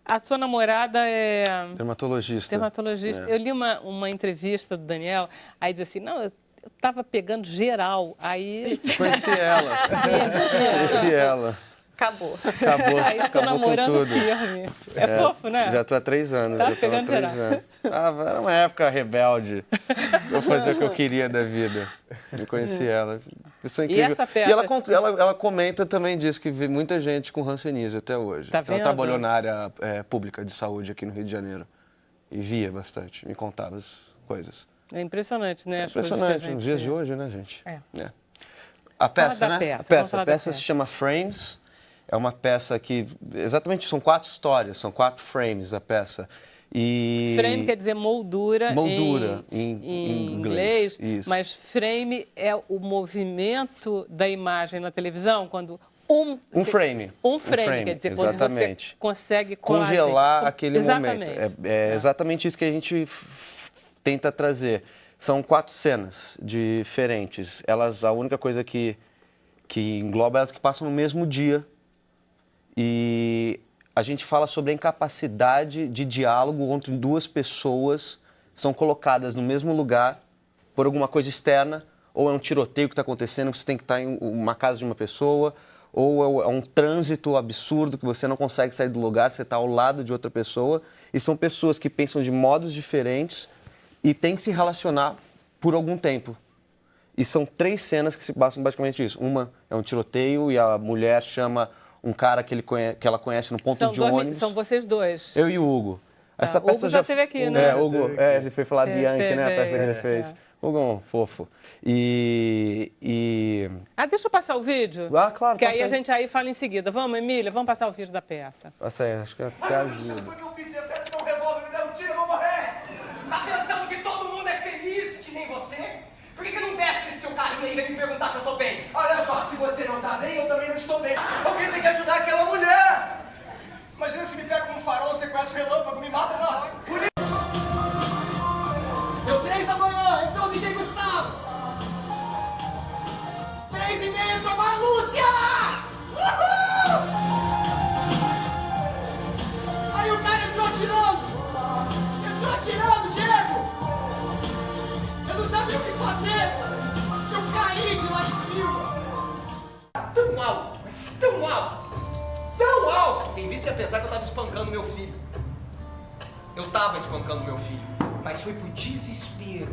A sua namorada é... Dermatologista. Dermatologista. Eu li uma entrevista do Daniel, aí diz assim, não, eu estava pegando geral, aí... Conheci ela. Conheci ela. Acabou. Aí tô namorando com tudo. firme. É fofo, né? Já tô há 3 anos. Tá já tô há 3 anos. Era uma época rebelde. Eu fazia o que eu queria da vida. Eu conheci ela. Isso é incrível. E essa peça? E ela comenta também, diz que vê muita gente com hanseníase até hoje. Tá vendo? Ela trabalhou na área pública de saúde aqui no Rio de Janeiro. E via bastante, me contava as coisas. É impressionante, né? Impressionante, nos dias de hoje, né, gente? É. A peça, né? A peça se chama Frames. É uma peça que, exatamente, são 4 histórias, são 4 frames a peça. E... Frame quer dizer moldura em inglês. Isso. Mas frame é o movimento da imagem na televisão, quando Um frame. Um frame, quer dizer, quando exatamente. você consegue colar, Congelar assim, aquele exatamente. momento. É exatamente isso que a gente tenta trazer. São 4 cenas diferentes. A única coisa que engloba elas que passam no mesmo dia. E a gente fala sobre a incapacidade de diálogo entre 2 pessoas que são colocadas no mesmo lugar por alguma coisa externa, ou é um tiroteio que está acontecendo, você tem que estar em uma casa de uma pessoa, ou é um trânsito absurdo que você não consegue sair do lugar, você está ao lado de outra pessoa, e são pessoas que pensam de modos diferentes e têm que se relacionar por algum tempo. E são 3 cenas que se passam basicamente isso. Uma é um tiroteio e a mulher chama um cara que ela conhece no ponto de ônibus. São vocês 2. Eu e o Hugo. Essa O Hugo já esteve aqui, né? Hugo, ele foi falar de Yankee, né? A peça que ele fez. Hugo é um fofo. Deixa eu passar o vídeo. Claro. Que aí a gente fala em seguida. Vamos, Emília, vamos passar o vídeo da peça. Passa aí, acho que até ajuda. Foi que eu fiz, acerta meu revólver, me dá um tiro, eu vou morrer! Tá pensando que todo mundo é feliz, que nem você? Por que não desce desse seu carrinho aí e vem me perguntar se eu tô bem? Olha só, se você não tá bem, eu também não estou bem. Alguém tem que ajudar aquela mulher! Imagina se me pega como farol, você conhece o relâmpago, me mata, não! Deu 3 da manhã, entrou o DJ Gustavo! 3h30, entrou a Marlúcia! Uhul! Aí o cara entrou atirando! Entrou atirando, Diego! Eu não sabia o que fazer! Eu caí de lá de cima! Tão alto, mas tão alto! Tão alto! Quem visse ia pensar que eu tava espancando meu filho. Eu tava espancando meu filho, mas foi por desespero.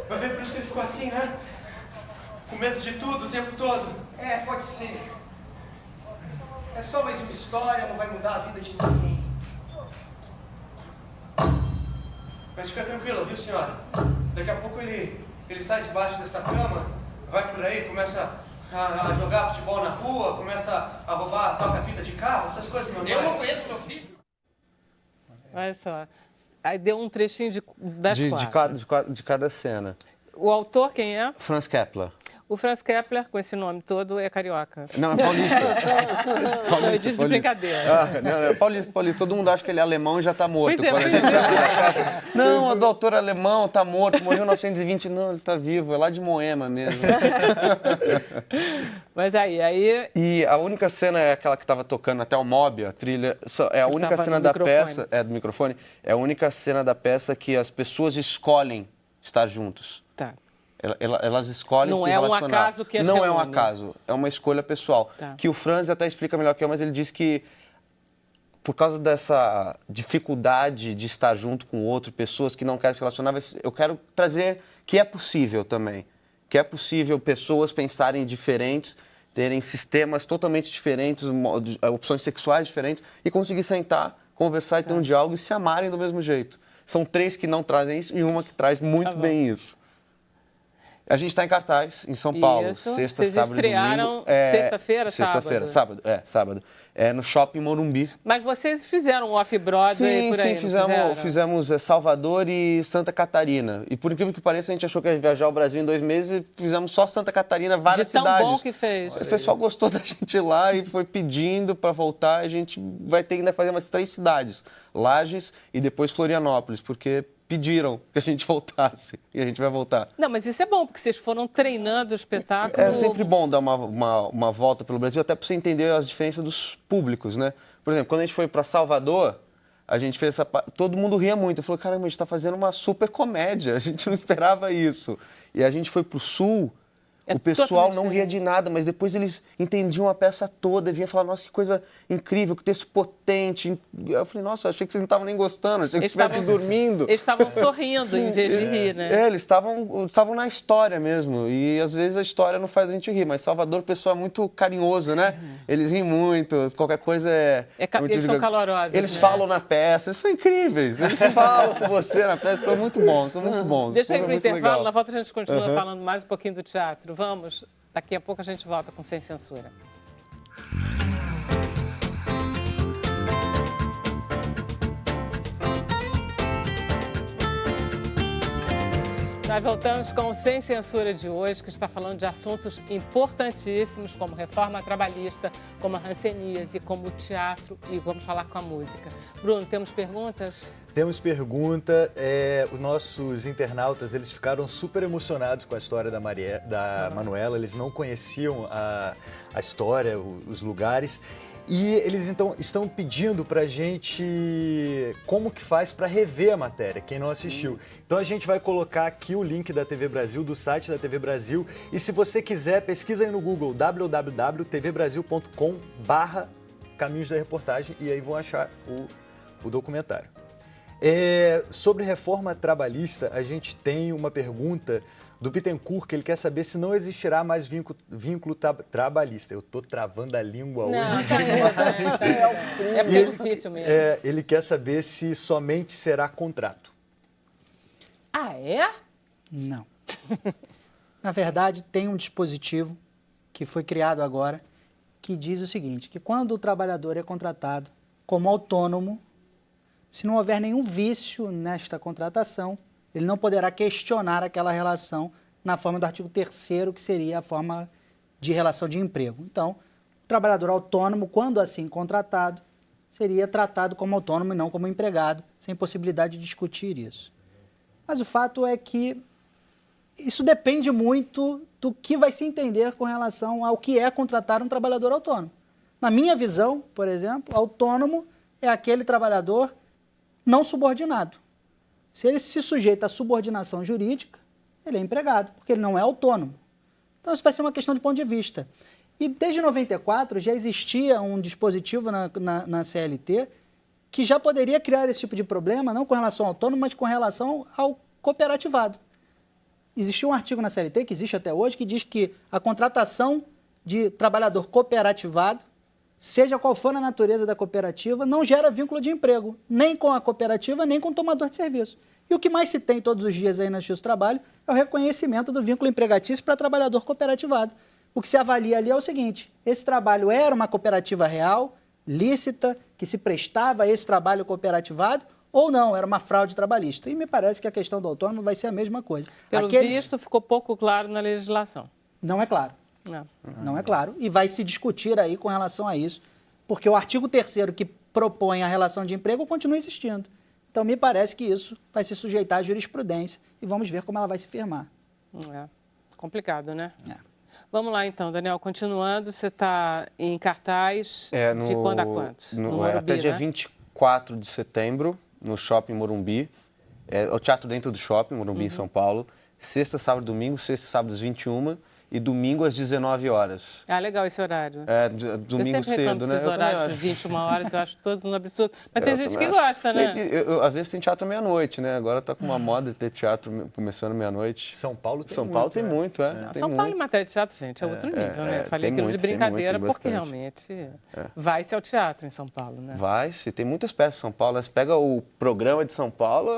Vai ver por isso que ele ficou assim, né? Com medo de tudo o tempo todo. É, pode ser. É só mais uma história, não vai mudar a vida de ninguém. Mas fica tranquila, viu, senhora? Daqui a pouco ele sai debaixo dessa cama, vai por aí, começa a jogar futebol na rua, começa a roubar toca-fita de carro, essas coisas normais. Eu não conheço meu filho. Olha só. Aí deu um trechinho das 4. De cada cena. O autor quem é? Franz Kepler. O Franz Kepler, com esse nome todo, é carioca. Não, é paulista. Eu disse de brincadeira. Não, paulista. Todo mundo acha que ele é alemão e já está morto. Pois é, Quando a gente vai na festa, não, o autor alemão está morto, morreu em 1920. Não, ele está vivo, é lá de Moema mesmo. Mas aí... E a única cena é aquela que estava tocando até o Mob, a trilha. É a única cena da peça... do microfone. É a única cena da peça que as pessoas escolhem estar juntos. Tá. Elas escolhem se relacionar. Não é um acaso que as Não é um reúne. acaso, é uma escolha pessoal. Tá. Que o Franz até explica melhor que eu, mas ele diz que por causa dessa dificuldade de estar junto com outro, pessoas que não querem se relacionar, eu quero trazer que é possível também. Que é possível pessoas pensarem diferentes, terem sistemas totalmente diferentes, opções sexuais diferentes, e conseguir sentar, conversar e ter um diálogo e se amarem do mesmo jeito. São 3 que não trazem isso e uma que traz muito bem isso. A gente está em cartaz, em São Paulo, Isso. sexta, Vocês sábado e estrearam domingo. sexta-feira, Sexta-feira, sábado. Sábado. No Shopping Morumbi. Mas vocês fizeram um off-Broadway por aí, fizemos Salvador e Santa Catarina. E por incrível que pareça, a gente achou que ia viajar ao Brasil em 2 meses e fizemos só Santa Catarina, várias cidades. De tão bom que fez. O pessoal gostou da gente lá e foi pedindo para voltar. A gente vai ter que ainda fazer umas 3 cidades. Lages e depois Florianópolis, porque pediram que a gente voltasse e a gente vai voltar. Não, mas isso é bom, porque vocês foram treinando o espetáculo. É sempre bom dar uma volta pelo Brasil, até para você entender as diferenças dos públicos, né? Por exemplo, quando a gente foi para Salvador, a gente fez todo mundo ria muito. Eu falei, caramba, a gente está fazendo uma super comédia, a gente não esperava isso. E a gente foi para o Sul, o pessoal não ria de nada, mas depois eles entendiam a peça toda e vinham falar, nossa, que coisa incrível, que texto potente. Eu falei, nossa, achei que vocês não estavam nem gostando, achei que estivessem dormindo. Eles estavam sorrindo em vez de rir, né? Eles estavam na história mesmo. E às vezes a história não faz a gente rir, mas Salvador, o pessoal é muito carinhoso, né? Eles riem muito, qualquer coisa eles são calorosos. Eles né? falam na peça, eles são incríveis. Eles falam com você na peça, são muito bons, Deixa eu ir para o intervalo, legal. na volta a gente continua falando mais um pouquinho do teatro. Vamos, daqui a pouco a gente volta com Sem Censura. Nós voltamos com o Sem Censura de hoje, que está falando de assuntos importantíssimos, como reforma trabalhista, como a hanseníase, como o teatro, e vamos falar com a música. Bruno, temos perguntas? Temos pergunta. Os nossos internautas, eles ficaram super emocionados com a história da Manuela. Eles não conheciam a história, os lugares. E eles então estão pedindo pra gente como que faz para rever a matéria, quem não assistiu. Então a gente vai colocar aqui o link da TV Brasil, do site da TV Brasil. E se você quiser, pesquisa aí no Google www.tvbrasil.com/caminhos da reportagem e aí vão achar o documentário. Sobre reforma trabalhista, a gente tem uma pergunta do Bittencourt, que ele quer saber se não existirá mais vínculo trabalhista. Eu tô travando a língua hoje. É porque é difícil mesmo. Ele quer saber se somente será contrato. Ah, é? Não. Na verdade, tem um dispositivo que foi criado agora que diz o seguinte, que quando o trabalhador é contratado como autônomo, se não houver nenhum vício nesta contratação, ele não poderá questionar aquela relação na forma do artigo 3º, que seria a forma de relação de emprego. Então, o trabalhador autônomo, quando assim contratado, seria tratado como autônomo e não como empregado, sem possibilidade de discutir isso. Mas o fato é que isso depende muito do que vai se entender com relação ao que é contratar um trabalhador autônomo. Na minha visão, por exemplo, autônomo é aquele trabalhador não subordinado. Se ele se sujeita à subordinação jurídica, ele é empregado, porque ele não é autônomo. Então, isso vai ser uma questão de ponto de vista. E desde 94 já existia um dispositivo na CLT que já poderia criar esse tipo de problema, não com relação ao autônomo, mas com relação ao cooperativado. Existia um artigo na CLT, que existe até hoje, que diz que a contratação de trabalhador cooperativado, seja qual for a natureza da cooperativa, não gera vínculo de emprego, nem com a cooperativa, nem com o tomador de serviço. E o que mais se tem todos os dias aí na Justiça do Trabalho é o reconhecimento do vínculo empregatício para trabalhador cooperativado. O que se avalia ali é o seguinte, esse trabalho era uma cooperativa real, lícita, que se prestava a esse trabalho cooperativado, ou não, era uma fraude trabalhista. E me parece que a questão do autônomo vai ser a mesma coisa. Pelo visto, ficou pouco claro na legislação. Não é claro. Não é claro. E vai se discutir aí com relação a isso, porque o artigo 3º que propõe a relação de emprego continua existindo. Então, me parece que isso vai se sujeitar à jurisprudência e vamos ver como ela vai se firmar. Complicado, né? Vamos lá, então, Daniel. Continuando, você está em cartaz de quando a quando? Morumbi, até dia 24 de setembro, no Shopping Morumbi. É o teatro dentro do Shopping Morumbi, em São Paulo. Sexta, sábado, domingo. Sexta, sábado, às 21h. E domingo às 19 horas. Ah, legal esse horário. Domingo cedo, né? Esses horários de 21 horas, eu acho todos um absurdo. Mas tem gente que gosta, né? Às vezes tem teatro meia-noite, né? Agora tá com uma moda de ter teatro começando meia-noite. São Paulo tem São muito. Paulo tem muito, São Paulo, em matéria de teatro, gente, é outro nível, né? Falei aquilo de brincadeira porque realmente vai-se ao teatro em São Paulo, né? Vai-se, tem muitas peças em São Paulo. Você pega o programa de São Paulo,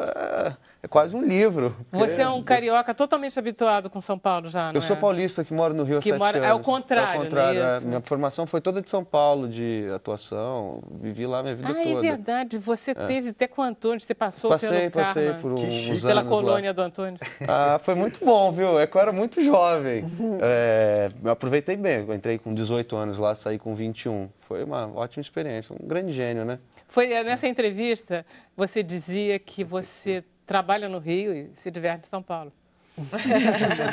é quase um livro. Você é um carioca totalmente habituado com São Paulo já, não Eu sou paulista que moro no Rio há 7 anos. É o contrário, né? Minha formação foi toda de São Paulo, de atuação. Vivi lá minha vida toda. É verdade. Você teve até com o Antônio, você passou pelo Passei por uns anos pela colônia do Antônio. Foi muito bom, viu? É que eu era muito jovem. Eu aproveitei bem. Eu entrei com 18 anos lá, saí com 21. Foi uma ótima experiência, um grande gênio, né? Nessa entrevista, você dizia que você trabalha no Rio e se diverte em São Paulo.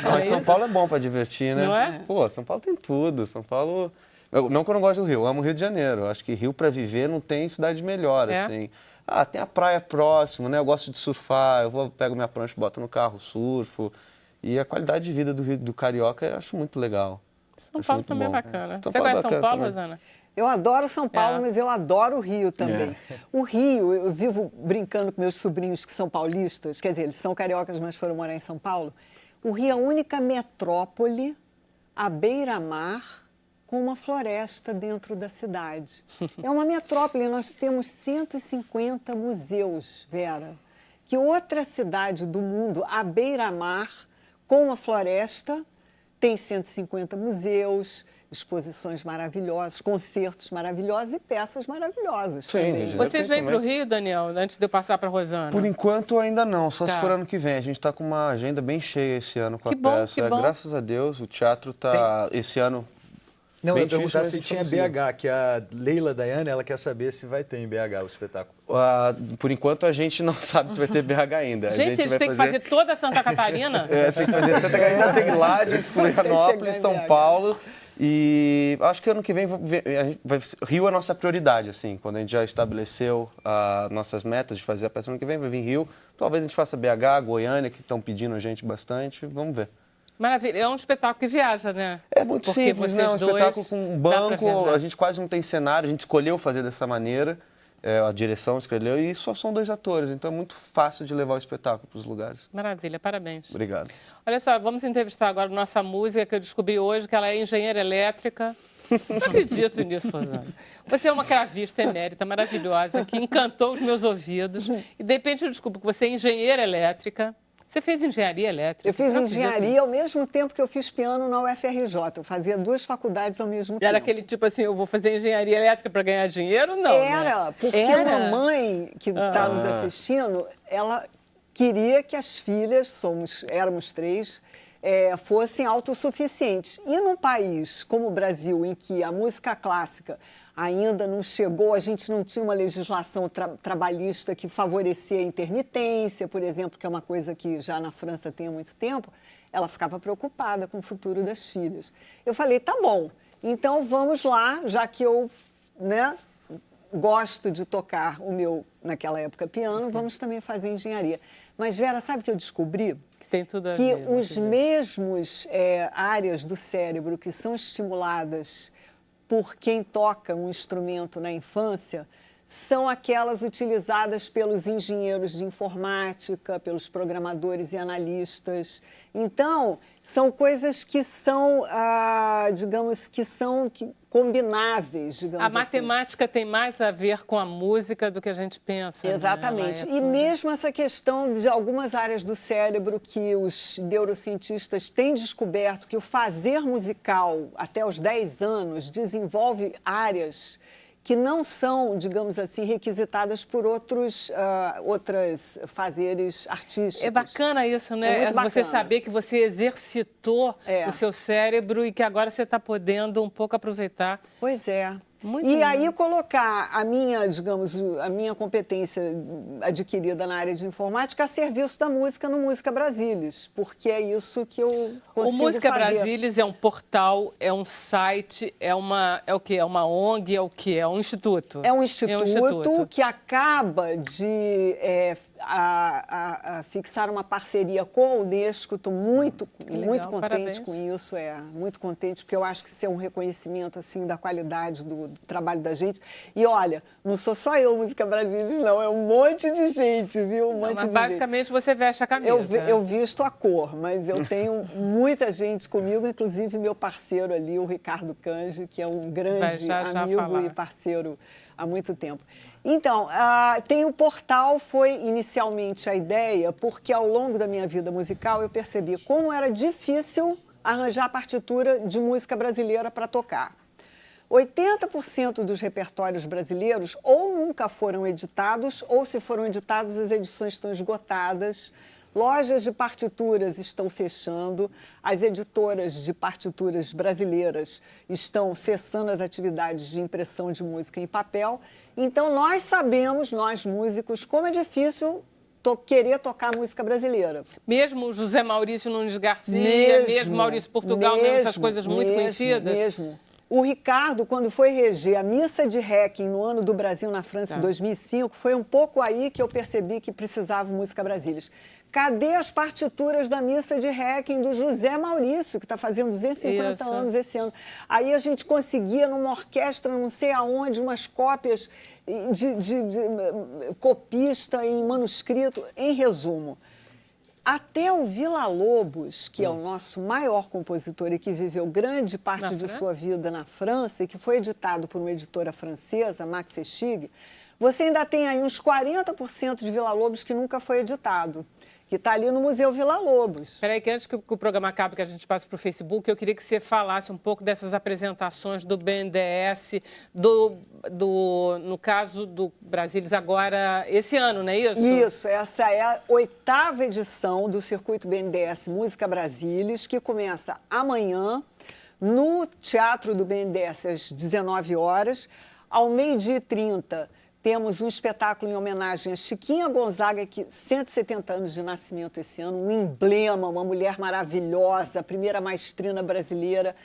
Mas São Paulo é bom para divertir, né? Não é? Pô, São Paulo tem tudo. São Paulo... Não que eu não gosto do Rio, eu amo o Rio de Janeiro. Eu acho que Rio, para viver, não tem cidade melhor, assim. Tem a praia próxima, né? Eu gosto de surfar, pego minha prancha, boto no carro, surfo. E a qualidade de vida do carioca eu acho muito legal. São Paulo também é bacana. Você gosta de São Paulo, Rosana? Eu adoro São Paulo, mas eu adoro o Rio também. O Rio, eu vivo brincando com meus sobrinhos que são paulistas, quer dizer, eles são cariocas, mas foram morar em São Paulo. O Rio é a única metrópole à beira-mar com uma floresta dentro da cidade. É uma metrópole, nós temos 150 museus, Vera. Que outra cidade do mundo à beira-mar com uma floresta tem 150 museus, exposições maravilhosas, concertos maravilhosos e peças maravilhosas Sim, também. Regina. Vocês vêm também. para o Rio, Daniel, antes de eu passar para a Rosana? Por enquanto ainda não, só Tá. se for ano que vem. A gente está com uma agenda bem cheia esse ano com Que a bom, peça. que bom. Graças a Deus, o teatro está esse ano. Não, bem eu ia perguntar difícil, mas se a gente tinha conseguiu. BH, que a Leila Dayane, ela quer saber se vai ter em BH o espetáculo. Por enquanto a gente não sabe se vai ter BH ainda. A Gente, eles vai têm que fazer toda Santa Catarina? É, tem que fazer Santa Catarina, tem Lages, Florianópolis, chegar em São BH. Paulo. E acho que ano que vem Rio é a nossa prioridade, assim. Quando a gente já estabeleceu as nossas metas de fazer a peça ano que vem, vai vir Rio. Talvez a gente faça BH, Goiânia, que estão pedindo a gente bastante. Vamos ver. Maravilha. É um espetáculo que viaja, né? É muito Porque simples, vocês né? Um dois espetáculo com um dá pra banco, viajar. a gente quase não tem cenário, a gente escolheu fazer dessa maneira, a direção escolheu, e só são 2 atores, então é muito fácil de levar o espetáculo para os lugares. Maravilha, parabéns. Obrigado. Olha só, vamos entrevistar agora nossa música, que eu descobri hoje, que ela é engenheira elétrica. Não acredito nisso, Rosana. Você é uma cravista emérita maravilhosa, que encantou os meus ouvidos. E, de repente, eu descubro que você é engenheira elétrica. Você fez engenharia elétrica? Eu fiz Não acredito engenharia ao mesmo tempo que eu fiz piano na UFRJ. Eu fazia 2 faculdades ao mesmo E tempo. era aquele tipo assim, eu vou fazer engenharia elétrica para ganhar dinheiro? Não, Era, né? porque Era. a mamãe que está nos assistindo, ela queria que as filhas, éramos 3, fossem autossuficientes. E num país como o Brasil, em que a música clássica ainda não chegou, a gente não tinha uma legislação trabalhista que favorecia a intermitência, por exemplo, que é uma coisa que já na França tem há muito tempo, ela ficava preocupada com o futuro das filhas. Eu falei, tá bom, então vamos lá, já que eu, né, gosto de tocar o meu, naquela época, piano, vamos também fazer engenharia. Mas, Vera, sabe o que eu descobri? Tem tudo a Que ver, os não acredito. mesmos áreas do cérebro que são estimuladas por quem toca um instrumento na infância são aquelas utilizadas pelos engenheiros de informática, pelos programadores e analistas. Então, são coisas que são, digamos, combináveis, digamos A assim. matemática tem mais a ver com a música do que a gente pensa. né? Exatamente. Ela é E toda- mesmo essa questão de algumas áreas do cérebro que os neurocientistas têm descoberto que o fazer musical até os 10 anos desenvolve áreas que não são, digamos assim, requisitadas por outros fazeres artísticos. É bacana isso, né? É muito Você bacana. saber que você exercitou É. o seu cérebro e que agora você está podendo um pouco aproveitar. Pois é. Muito E lindo. aí colocar a minha, digamos, a minha competência adquirida na área de informática a serviço da música no Música Brasilis, porque é isso que eu consigo O Música fazer. Brasilis é um portal, é um site, é o quê? É uma ONG, é o quê? É um instituto? É um instituto que acaba de fixar uma parceria com a Unesco. Estou muito legal, contente parabéns. com isso, muito contente, porque eu acho que isso é um reconhecimento assim, da qualidade do trabalho da gente. E olha, não sou só eu, Música Brasilis, não, é um monte de gente, viu? Um monte Mas de gente. basicamente você veste a camisa. Eu visto a cor, mas eu tenho muita gente comigo, inclusive meu parceiro ali, o Ricardo Cange, que é um grande já amigo falar. e parceiro há muito tempo. Então, tem o portal, foi inicialmente a ideia, porque ao longo da minha vida musical eu percebi como era difícil arranjar partitura de música brasileira para tocar. 80% dos repertórios brasileiros ou nunca foram editados, ou se foram editados, as edições estão esgotadas. Lojas de partituras estão fechando, as editoras de partituras brasileiras estão cessando as atividades de impressão de música em papel. Então, nós sabemos, nós músicos, como é difícil querer tocar música brasileira. Mesmo o José Maurício Nunes Garcia, mesmo Maurício Portugal, mesmo essas coisas muito conhecidas? Mesmo. O Ricardo, quando foi reger a Missa de Requiem no ano do Brasil na França, em 2005, foi um pouco aí que eu percebi que precisava música Brasilis. Cadê as partituras da Missa de Requiem do José Maurício, que está fazendo 250 Isso. anos esse ano? Aí a gente conseguia, numa orquestra, não sei aonde, umas cópias de copista em manuscrito. Em resumo, até o Villa-Lobos, que é o nosso maior compositor e que viveu grande parte de sua vida na França e que foi editado por uma editora francesa, Max Echig, você ainda tem aí uns 40% de Villa-Lobos que nunca foi editado, que está ali no Museu Villa-Lobos. Espera aí, que antes que o programa acabe, que a gente passe para o Facebook, eu queria que você falasse um pouco dessas apresentações do BNDES, no caso do Brasilis agora, esse ano, não é isso? Isso, essa é a 8ª edição do Circuito BNDES Música Brasilis, que começa amanhã no Teatro do BNDES às 19 horas. Ao 12h30, temos um espetáculo em homenagem a Chiquinha Gonzaga, que 170 anos de nascimento esse ano, um emblema, uma mulher maravilhosa, a primeira maestrina brasileira.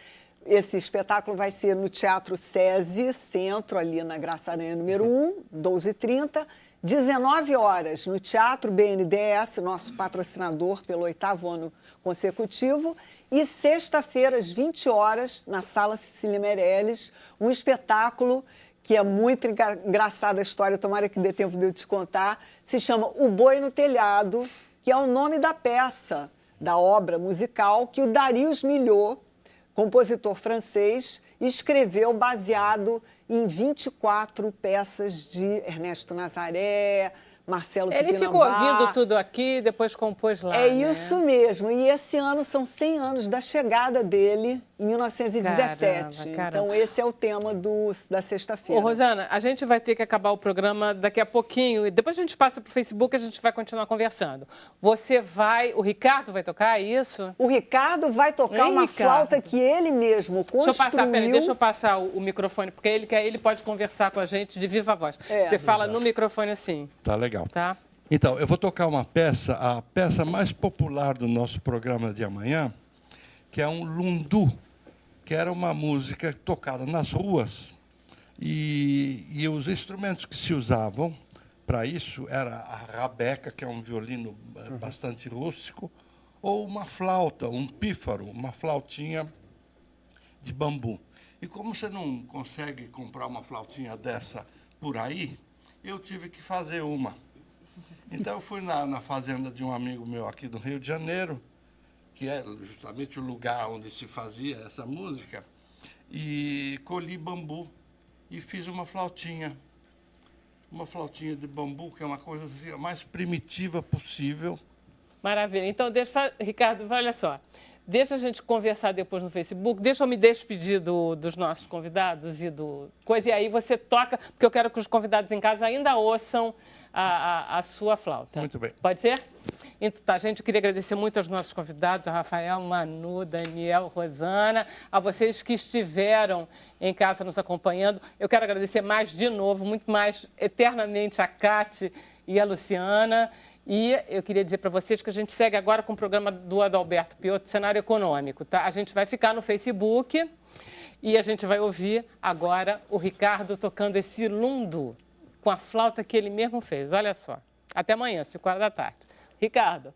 Esse espetáculo vai ser no Teatro SESI, Centro, ali na Graça Aranha número 1, 12h30. 19 horas no Teatro BNDES, nosso patrocinador pelo 8º ano consecutivo. E sexta-feira, às 20 horas, na Sala Cecília Meirelles, um espetáculo que é muito engraçada a história, tomara que dê tempo de eu te contar, se chama O Boi no Telhado, que é o nome da peça, da obra musical que o Darius Milhaud, compositor francês, escreveu baseado em 24 peças de Ernesto Nazaré, Marcelo Ele Tupinambá. ficou ouvindo tudo aqui, depois compôs lá, É né? isso mesmo. E esse ano são 100 anos da chegada dele, em 1917. Caramba. Então, esse é o tema da Ô, sexta-feira. Rosana, a gente vai ter que acabar o programa daqui a pouquinho. E depois a gente passa para o Facebook e a gente vai continuar conversando. O Ricardo vai tocar, é isso? O Ricardo vai tocar Ei, uma Ricardo. flauta que ele mesmo construiu. Deixa eu passar o microfone, porque ele pode conversar com a gente de viva voz. É. Você fala no microfone assim, Tá legal. tá? Então, eu vou tocar uma peça, a peça mais popular do nosso programa de amanhã, que é um lundu, que era uma música tocada nas ruas. E os instrumentos que se usavam para isso era a rabeca, que é um violino bastante rústico, ou uma flauta, um pífaro, uma flautinha de bambu. E como você não consegue comprar uma flautinha dessa por aí, eu tive que fazer uma. Então, eu fui na fazenda de um amigo meu aqui do Rio de Janeiro, que é justamente o lugar onde se fazia essa música, e colhi bambu e fiz uma flautinha de bambu, que é uma coisa assim, a mais primitiva possível. Maravilha. Então, Ricardo, olha só. Deixa a gente conversar depois no Facebook. Deixa eu me despedir dos nossos convidados e do coisa. E aí você toca, porque eu quero que os convidados em casa ainda ouçam a sua flauta. Muito bem. Pode ser? Então, tá, gente, eu queria agradecer muito aos nossos convidados, a Rafael, Manu, Daniel, Rosana, a vocês que estiveram em casa nos acompanhando. Eu quero agradecer mais de novo, muito mais eternamente a Cate e a Luciana. E eu queria dizer para vocês que a gente segue agora com o programa do Adalberto Piotto, Cenário Econômico, tá? A gente vai ficar no Facebook e a gente vai ouvir agora o Ricardo tocando esse lundu com a flauta que ele mesmo fez. Olha só. Até amanhã, 5 horas da tarde. Ricardo.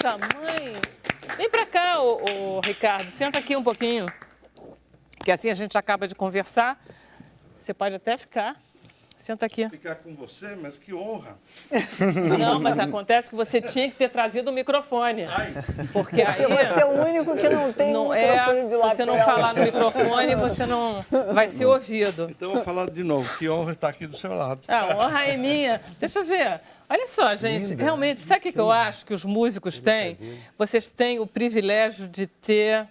tamanho. Vem pra cá, ô Ricardo, senta aqui um pouquinho. Que assim a gente acaba de conversar. Você pode até ficar. Senta aqui. Ficar com você, mas que honra. Não, mas acontece que você tinha que ter trazido o microfone. Porque aí... Porque você é o único que não tem Não microfone é, de se você não lapela. falar no microfone, você não vai ser ouvido. Então eu vou falar de novo. Que honra estar aqui do seu lado. A honra é minha. Deixa eu ver. Olha só, gente, realmente, sabe o que eu acho que os músicos têm? Vocês têm o privilégio de ter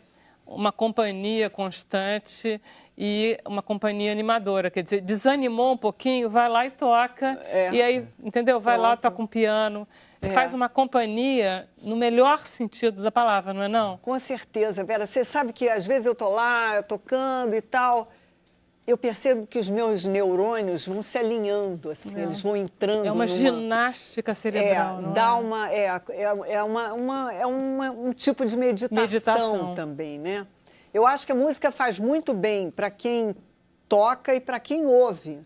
uma companhia constante e uma companhia animadora. Quer dizer, desanimou um pouquinho, vai lá e toca. E aí, entendeu? Vai lá, toca um piano. Faz uma companhia no melhor sentido da palavra, não é não? Com certeza, Vera. Você sabe que às vezes eu tô lá, tocando e tal, eu percebo que os meus neurônios vão se alinhando, assim, eles vão entrando É uma numa... ginástica cerebral, não dá é? um tipo de meditação também, né? Eu acho que a música faz muito bem para quem toca e para quem ouve.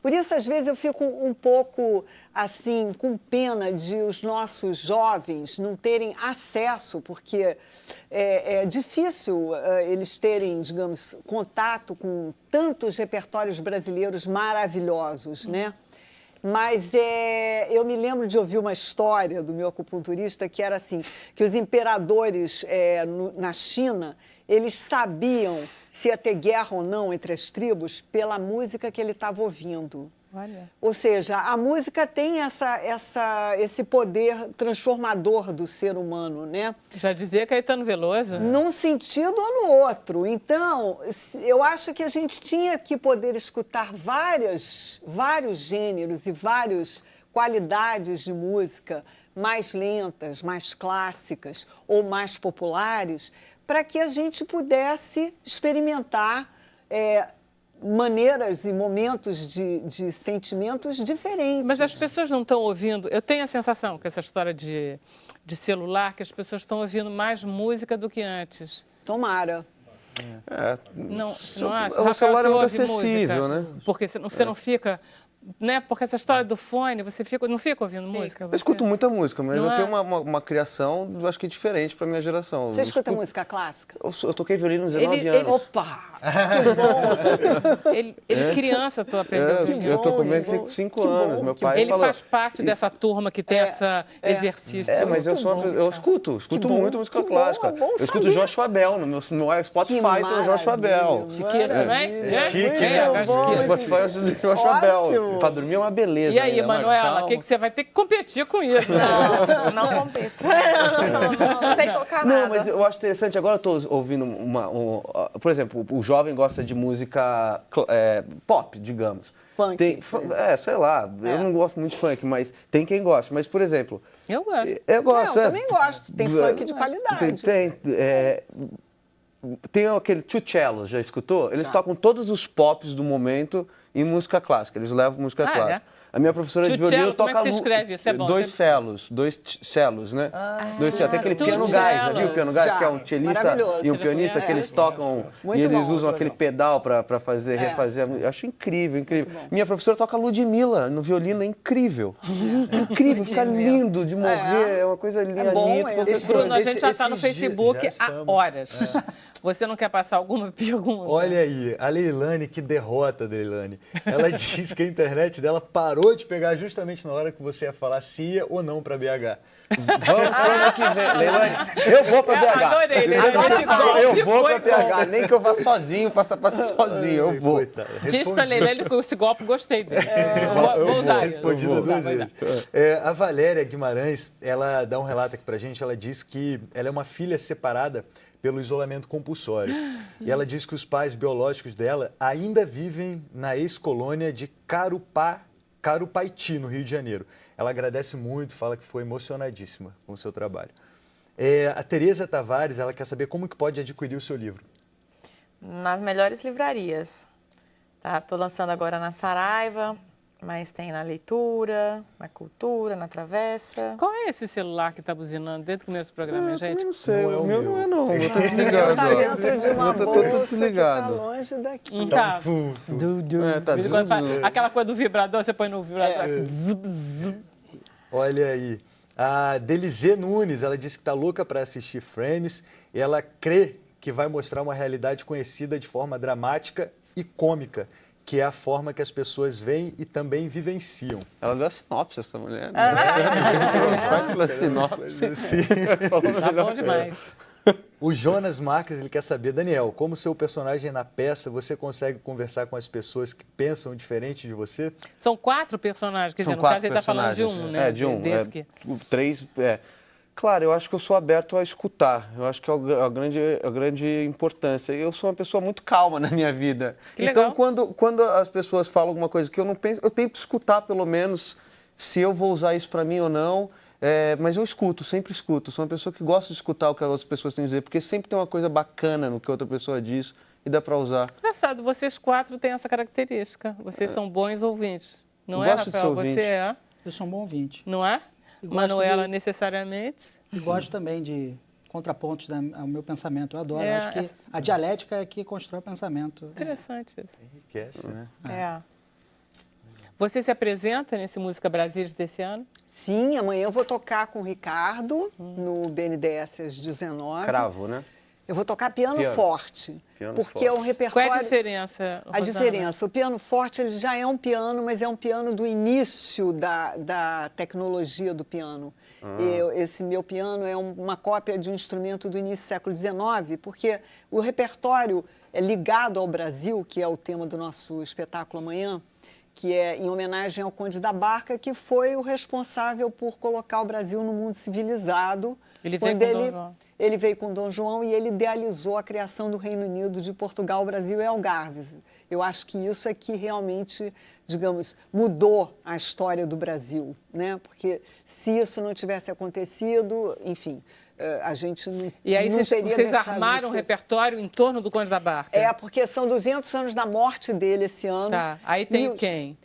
Por isso, às vezes, eu fico um pouco, assim, com pena de os nossos jovens não terem acesso, porque é difícil eles terem, digamos, contato com tantos repertórios brasileiros maravilhosos, né? Mas eu me lembro de ouvir uma história do meu acupunturista que era assim, que os imperadores na China, eles sabiam se ia ter guerra ou não entre as tribos pela música que ele estava ouvindo. Olha. Ou seja, a música tem esse poder transformador do ser humano, né? Já dizia Caetano Veloso. Num sentido ou no outro. Então, eu acho que a gente tinha que poder escutar vários gêneros e várias qualidades de música mais lentas, mais clássicas ou mais populares, para que a gente pudesse experimentar maneiras e momentos de sentimentos diferentes. Mas as pessoas não estão ouvindo... Eu tenho a sensação que essa história de celular, que as pessoas estão ouvindo mais música do que antes. Tomara. Não acha? O Rafael, celular é você muito ouve acessível, música? né? Porque você não fica... Né? Porque essa história do fone, você não fica ouvindo música? Eu escuto muita música, mas Não eu é? tenho uma criação, eu acho que diferente para minha geração. Você escuta música clássica? Eu toquei violino aos 19 anos. Opa! Que bom! Ele criança, estou aprendendo violino. Eu tô com que bom. 5 Que anos. bom, Meu que pai Ele falou, faz parte dessa turma que tem esse exercício. mas eu escuto bom, muito música que bom, clássica. é bom Eu escuto saber. Joshua Bell, no meu Spotify tem o Joshua Bell. Chiqueza, né? Chique, É, bom. No Spotify é o Joshua Bell. Ótimo. Pra dormir é uma beleza. E aí, ainda, Manuela, calma. que você vai ter que competir com isso? Né? Não compito. Não sei tocar Não, nada. mas eu acho interessante. Agora eu tô ouvindo por exemplo, o jovem gosta de música pop, digamos. Funk. Sei lá. Eu não gosto muito de funk, mas tem quem gosta. Mas, por exemplo... Eu gosto. Eu gosto. Eu também gosto. Tem funk de qualidade. Tem aquele Two Cellos, já escutou? Eles tocam todos os pops do momento em música clássica. Eles levam música clássica. A minha professora de Two violino cello, como é toca que se escreve? Isso é bom. dois cellos, né? Dois cellos. Tem aquele Two piano gás, já cellos. viu o piano gás? Já. Que é um cellista Maravilhoso. e um pianista que eles tocam Muito e eles bom, usam aquele pedal para fazer, refazer. Eu acho incrível, incrível. Minha professora toca Ludmilla no violino, é incrível. Incrível, fica lindo de morrer, é uma coisa linda. bom, Anitta, é. qualquer Bruno, a coisa. gente já está no esses dias Facebook já há estamos. horas. Você não quer passar alguma pergunta? Olha aí, a Leilane, que derrota da Leilane. Ela disse que a internet dela parou de pegar justamente na hora que você ia falar se ia ou não para BH. Vamos pro ano que vem. Leilane, eu vou pra BH. Adorei, Leilane. Esse golpe Eu vou foi pra bom. BH. Nem que eu vá sozinho, faça sozinho. Eu vou. Coitada. Diz pra Leilane que esse golpe gostei dele. Vou usar isso. Respondida Vou usar, duas vou usar. vezes. A Valéria Guimarães, ela dá um relato aqui pra gente, ela diz que ela é uma filha separada pelo isolamento compulsório. E ela diz que os pais biológicos dela ainda vivem na ex-colônia de Carupaiti, no Rio de Janeiro. Ela agradece muito, fala que foi emocionadíssima com o seu trabalho. A Tereza Tavares, ela quer saber como que pode adquirir o seu livro. Nas melhores livrarias. Estou lançando agora na Saraiva, mas tem na Leitura, na Cultura, na Travessa. Qual é esse celular que está buzinando dentro do meu programa, gente? Eu não sei, Não é o o meu meu. não é não. Eu tô Tá desligado. dentro de uma Eu tô bolsa todo que tá desligado. longe daqui. Não tá. Tá Aquela coisa do vibrador, você põe no vibrador. Olha aí. A Delizê Nunes, ela disse que está louca para assistir Frames e ela crê que vai mostrar uma realidade conhecida de forma dramática e cômica, que é a forma que as pessoas veem e também vivenciam. Ela deu a sinopse, essa mulher. Né? Sinopse. Sim. Tá bom demais. O Jonas Marques, ele quer saber, Daniel, como seu personagem na peça, você consegue conversar com as pessoas que pensam diferente de você? São 4 personagens, quer dizer, São no 4 caso ele está falando de um, né? De um. Desse que... 3, Claro, eu acho que eu sou aberto a escutar. Eu acho que é a grande importância. Eu sou uma pessoa muito calma na minha vida. Que então, legal. quando as pessoas falam alguma coisa que eu não penso, eu tento escutar pelo menos se eu vou usar isso para mim ou não. Mas eu escuto, sempre escuto. Sou uma pessoa que gosta de escutar o que as outras pessoas têm a dizer, porque sempre tem uma coisa bacana no que outra pessoa diz e dá para usar. Engraçado, vocês 4 têm essa característica. Vocês são bons ouvintes. Não Eu é, gosto de ser Rafael? ouvinte. Você é? Eu sou um bom ouvinte. Não é? E gosto Manuela, necessariamente. E gosto também de contrapontos ao meu pensamento. Eu adoro. É, Acho que a dialética é que constrói o pensamento. Interessante isso. Enriquece, né? Você se apresenta nesse Música Brasília desse ano? Sim, amanhã eu vou tocar com o Ricardo no BNDES às 19. Cravo, né? Eu vou tocar piano forte, Piano porque forte. é um repertório... Qual é a diferença, A Rosana? diferença, o piano forte ele já é um piano, mas é um piano do início da tecnologia do piano. Esse meu piano é uma cópia de um instrumento do início do século XIX, porque o repertório é ligado ao Brasil, que é o tema do nosso espetáculo amanhã, que é em homenagem ao Conde da Barca, que foi o responsável por colocar o Brasil no mundo civilizado. Ele veio com Dom João. Ele veio com Dom João e ele idealizou a criação do Reino Unido de Portugal, Brasil e Algarves. Eu acho que isso é que realmente, digamos, mudou a história do Brasil, né? Porque se isso não tivesse acontecido, enfim, a gente não E aí não teria vocês deixado armaram um de ser. repertório em torno do Conde da Barca? Porque são 200 anos da morte dele esse ano. Tá, aí tem E quem?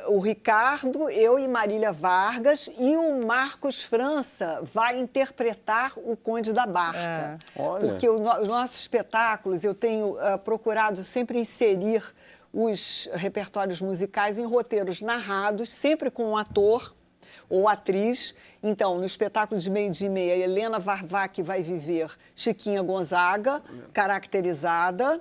O Ricardo, eu e Marília Vargas, e o Marcos França vai interpretar o Conde da Barca. Olha. Porque os nossos espetáculos, eu tenho procurado sempre inserir os repertórios musicais em roteiros narrados, sempre com um ator ou atriz. Então, no espetáculo de 12h30, a Helena Varvac vai viver Chiquinha Gonzaga, caracterizada.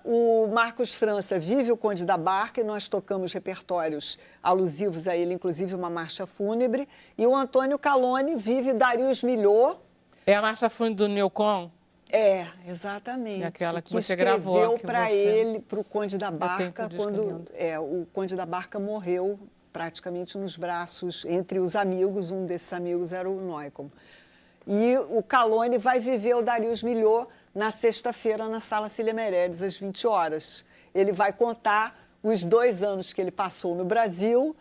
O Marcos França vive o Conde da Barca e nós tocamos repertórios alusivos a ele, inclusive uma marcha fúnebre. E o Antônio Calone vive Darius Milhaud. É a marcha fúnebre do Nilcon? Exatamente. É aquela que você gravou, escreveu que para você- ele, para o Conde da tenho Barca, tudo quando escolhido. o Conde da Barca morreu praticamente nos braços, entre os amigos, um desses amigos era o Neukomm. E o Calone vai viver o Darius Milhaud na sexta-feira na Sala Cília Meirelles, às 20 horas. Ele vai contar os 2 anos que ele passou no Brasil,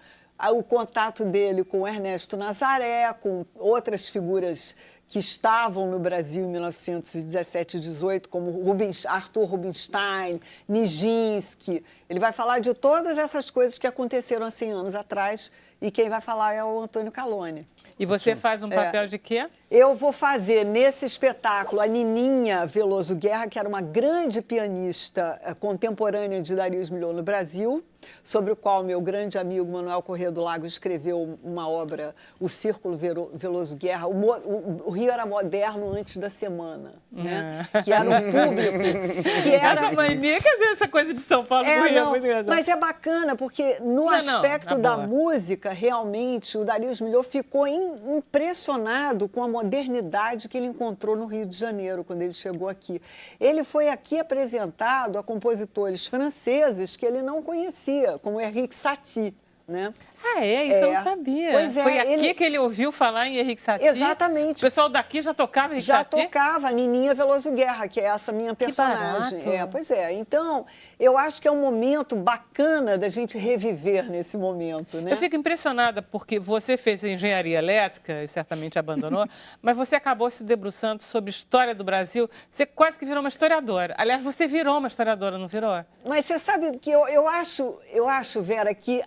o contato dele com o Ernesto Nazaré, com outras figuras que estavam no Brasil em 1917 e 18, como Arthur Rubinstein, Nijinsky. Ele vai falar de todas essas coisas que aconteceram há 100 anos atrás e quem vai falar é o Antônio Calone. E você faz um papel de quê? Eu vou fazer nesse espetáculo a Nininha Veloso Guerra, que era uma grande pianista contemporânea de Darius Milhaud no Brasil, sobre o qual meu grande amigo Manuel Corrêa do Lago escreveu uma obra, O Círculo Veloso Guerra. O Rio era moderno antes da semana, né? Que era um público que era... Essa mania, cadê essa coisa de São Paulo? É, Rio, não, muito engraçado. mas é bacana, porque no aspecto na da boa. música, realmente, o Darius Milhaud ficou impressionado com a modernidade que ele encontrou no Rio de Janeiro, quando ele chegou aqui. Ele foi aqui apresentado a compositores franceses que ele não conhecia, como Henrique Satie, né? Ah, isso eu não sabia. Pois é, Foi aqui ele- que ele ouviu falar em Henrique Satie? Exatamente. O pessoal daqui já tocava Henrique Já Satie? tocava Nininha Veloso Guerra, que é essa minha personagem. barato. Pois é. Então, eu acho que é um momento bacana da gente reviver nesse momento, né? Eu fico impressionada porque você fez engenharia elétrica e certamente abandonou, mas você acabou se debruçando sobre história do Brasil. Você quase que virou uma historiadora. Aliás, você virou uma historiadora, não virou? Mas você sabe que eu acho, Vera, que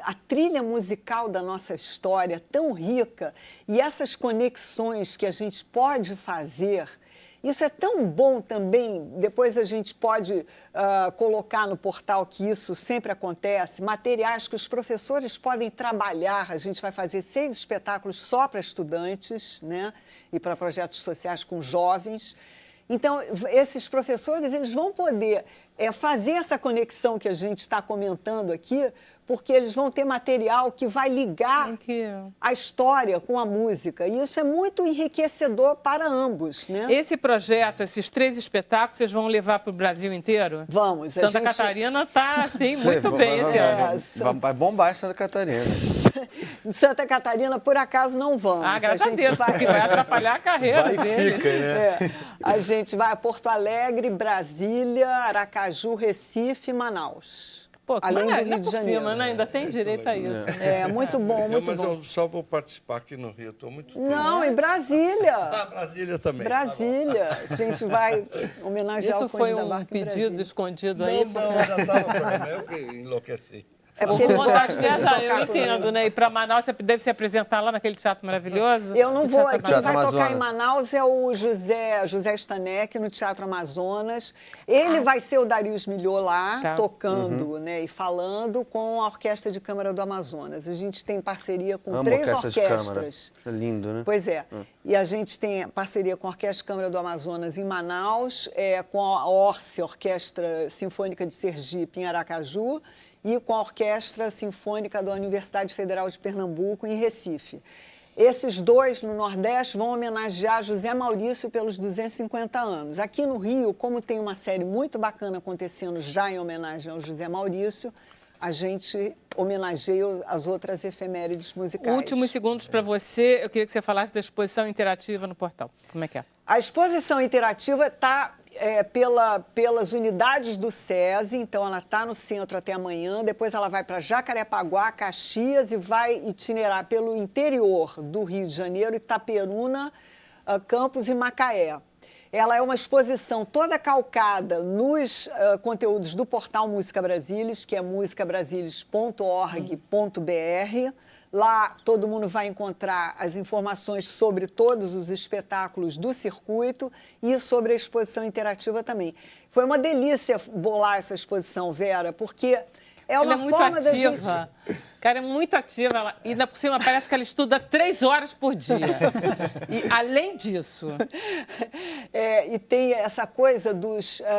a trilha musical da nossa história é tão rica e essas conexões que a gente pode fazer, Isso é tão bom também, depois a gente pode colocar no portal que isso sempre acontece, materiais que os professores podem trabalhar. A gente vai fazer 6 espetáculos só para estudantes, né? E para projetos sociais com jovens. Então, esses professores eles vão poder fazer essa conexão que a gente está comentando aqui, porque eles vão ter material que vai ligar a história com a música. E isso é muito enriquecedor para ambos, né? Esse projeto, esses 3 espetáculos, vocês vão levar para o Brasil inteiro? Vamos. Santa Catarina está, assim, muito bem esse ano. Vai bombar Santa Catarina. Santa Catarina, por acaso, não vamos. Graças a Deus, porque vai atrapalhar a carreira dele. Fica, né? A gente vai a Porto Alegre, Brasília, Aracaju, Recife e Manaus. Pô, além do Rio de Janeiro. Cima, né? Ainda tem direito a isso. Muito bom, muito mas bom. eu só vou participar aqui no Rio, estou muito tempo. Não, em Brasília. Brasília também. Brasília. A gente vai homenagear Isso o Conde foi da um Barca em pedido Brasília. escondido aí? Não, já estava programa, eu que enlouqueci. É porque ele vontade gosta de dessa, tocar eu comigo. entendo, né? E para Manaus, você deve se apresentar lá naquele teatro maravilhoso? Eu não O vou. Teatro Quem vai Amazonas. tocar em Manaus é o José Stanek, no Teatro Amazonas. Ele vai ser o Darius Milhaud lá, Tá. tocando, né, e falando com a Orquestra de Câmara do Amazonas. A gente tem parceria com Amo 3 orquestra de câmara. orquestras. É lindo, né? Pois é. E a gente tem parceria com a Orquestra de Câmara do Amazonas em Manaus, com a Orce, Orquestra Sinfônica de Sergipe, em Aracaju, e com a Orquestra Sinfônica da Universidade Federal de Pernambuco, em Recife. Esses 2, no Nordeste, vão homenagear José Maurício pelos 250 anos. Aqui no Rio, como tem uma série muito bacana acontecendo já em homenagem ao José Maurício, a gente homenageia as outras efemérides musicais. Últimos segundos para você. Eu queria que você falasse da exposição interativa no portal. Como é que é? A exposição interativa está pelas unidades do SESI, então ela está no centro até amanhã, depois ela vai para Jacarepaguá, Caxias e vai itinerar pelo interior do Rio de Janeiro, Itaperuna, Campos e Macaé. Ela é uma exposição toda calcada nos conteúdos do portal Música Brasilis, que é musicabrasilis.org.br. Lá todo mundo vai encontrar as informações sobre todos os espetáculos do circuito e sobre a exposição interativa também. Foi uma delícia bolar essa exposição, Vera, porque é uma forma da gente... Cara, é muito ativa. E ainda por cima parece que ela estuda 3 horas por dia. E além disso... E tem essa coisa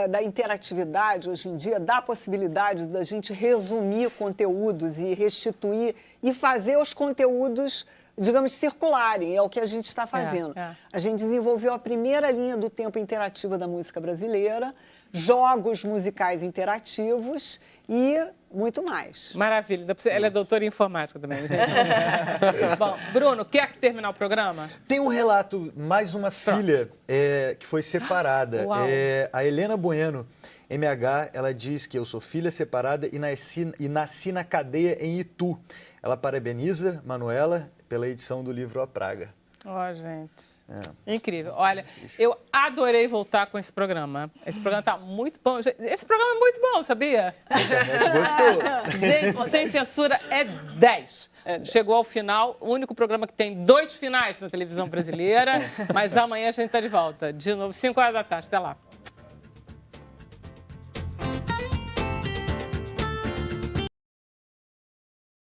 da interatividade hoje em dia, da possibilidade da gente resumir conteúdos e restituir e fazer os conteúdos, digamos, circularem. É o que a gente está fazendo. A gente desenvolveu a primeira linha do tempo interativa da música brasileira, jogos musicais interativos e muito mais. Maravilha. Ela é doutora em informática também, gente. Bom, Bruno, quer terminar o programa? Tem um relato, mais uma filha que foi separada. A Helena Bueno, MH, ela diz que eu sou filha separada e nasci na cadeia em Itu. Ela parabeniza Manuela pela edição do livro A Praga. Gente. Incrível. Olha, eu adorei voltar com esse programa. Esse programa está muito bom. Esse programa é muito bom, sabia? A internet gostou. Gente, Sem Censura é 10. Chegou ao final, o único programa que tem 2 finais na televisão brasileira. Mas amanhã a gente está de volta. De novo, 5 horas da tarde. Até lá.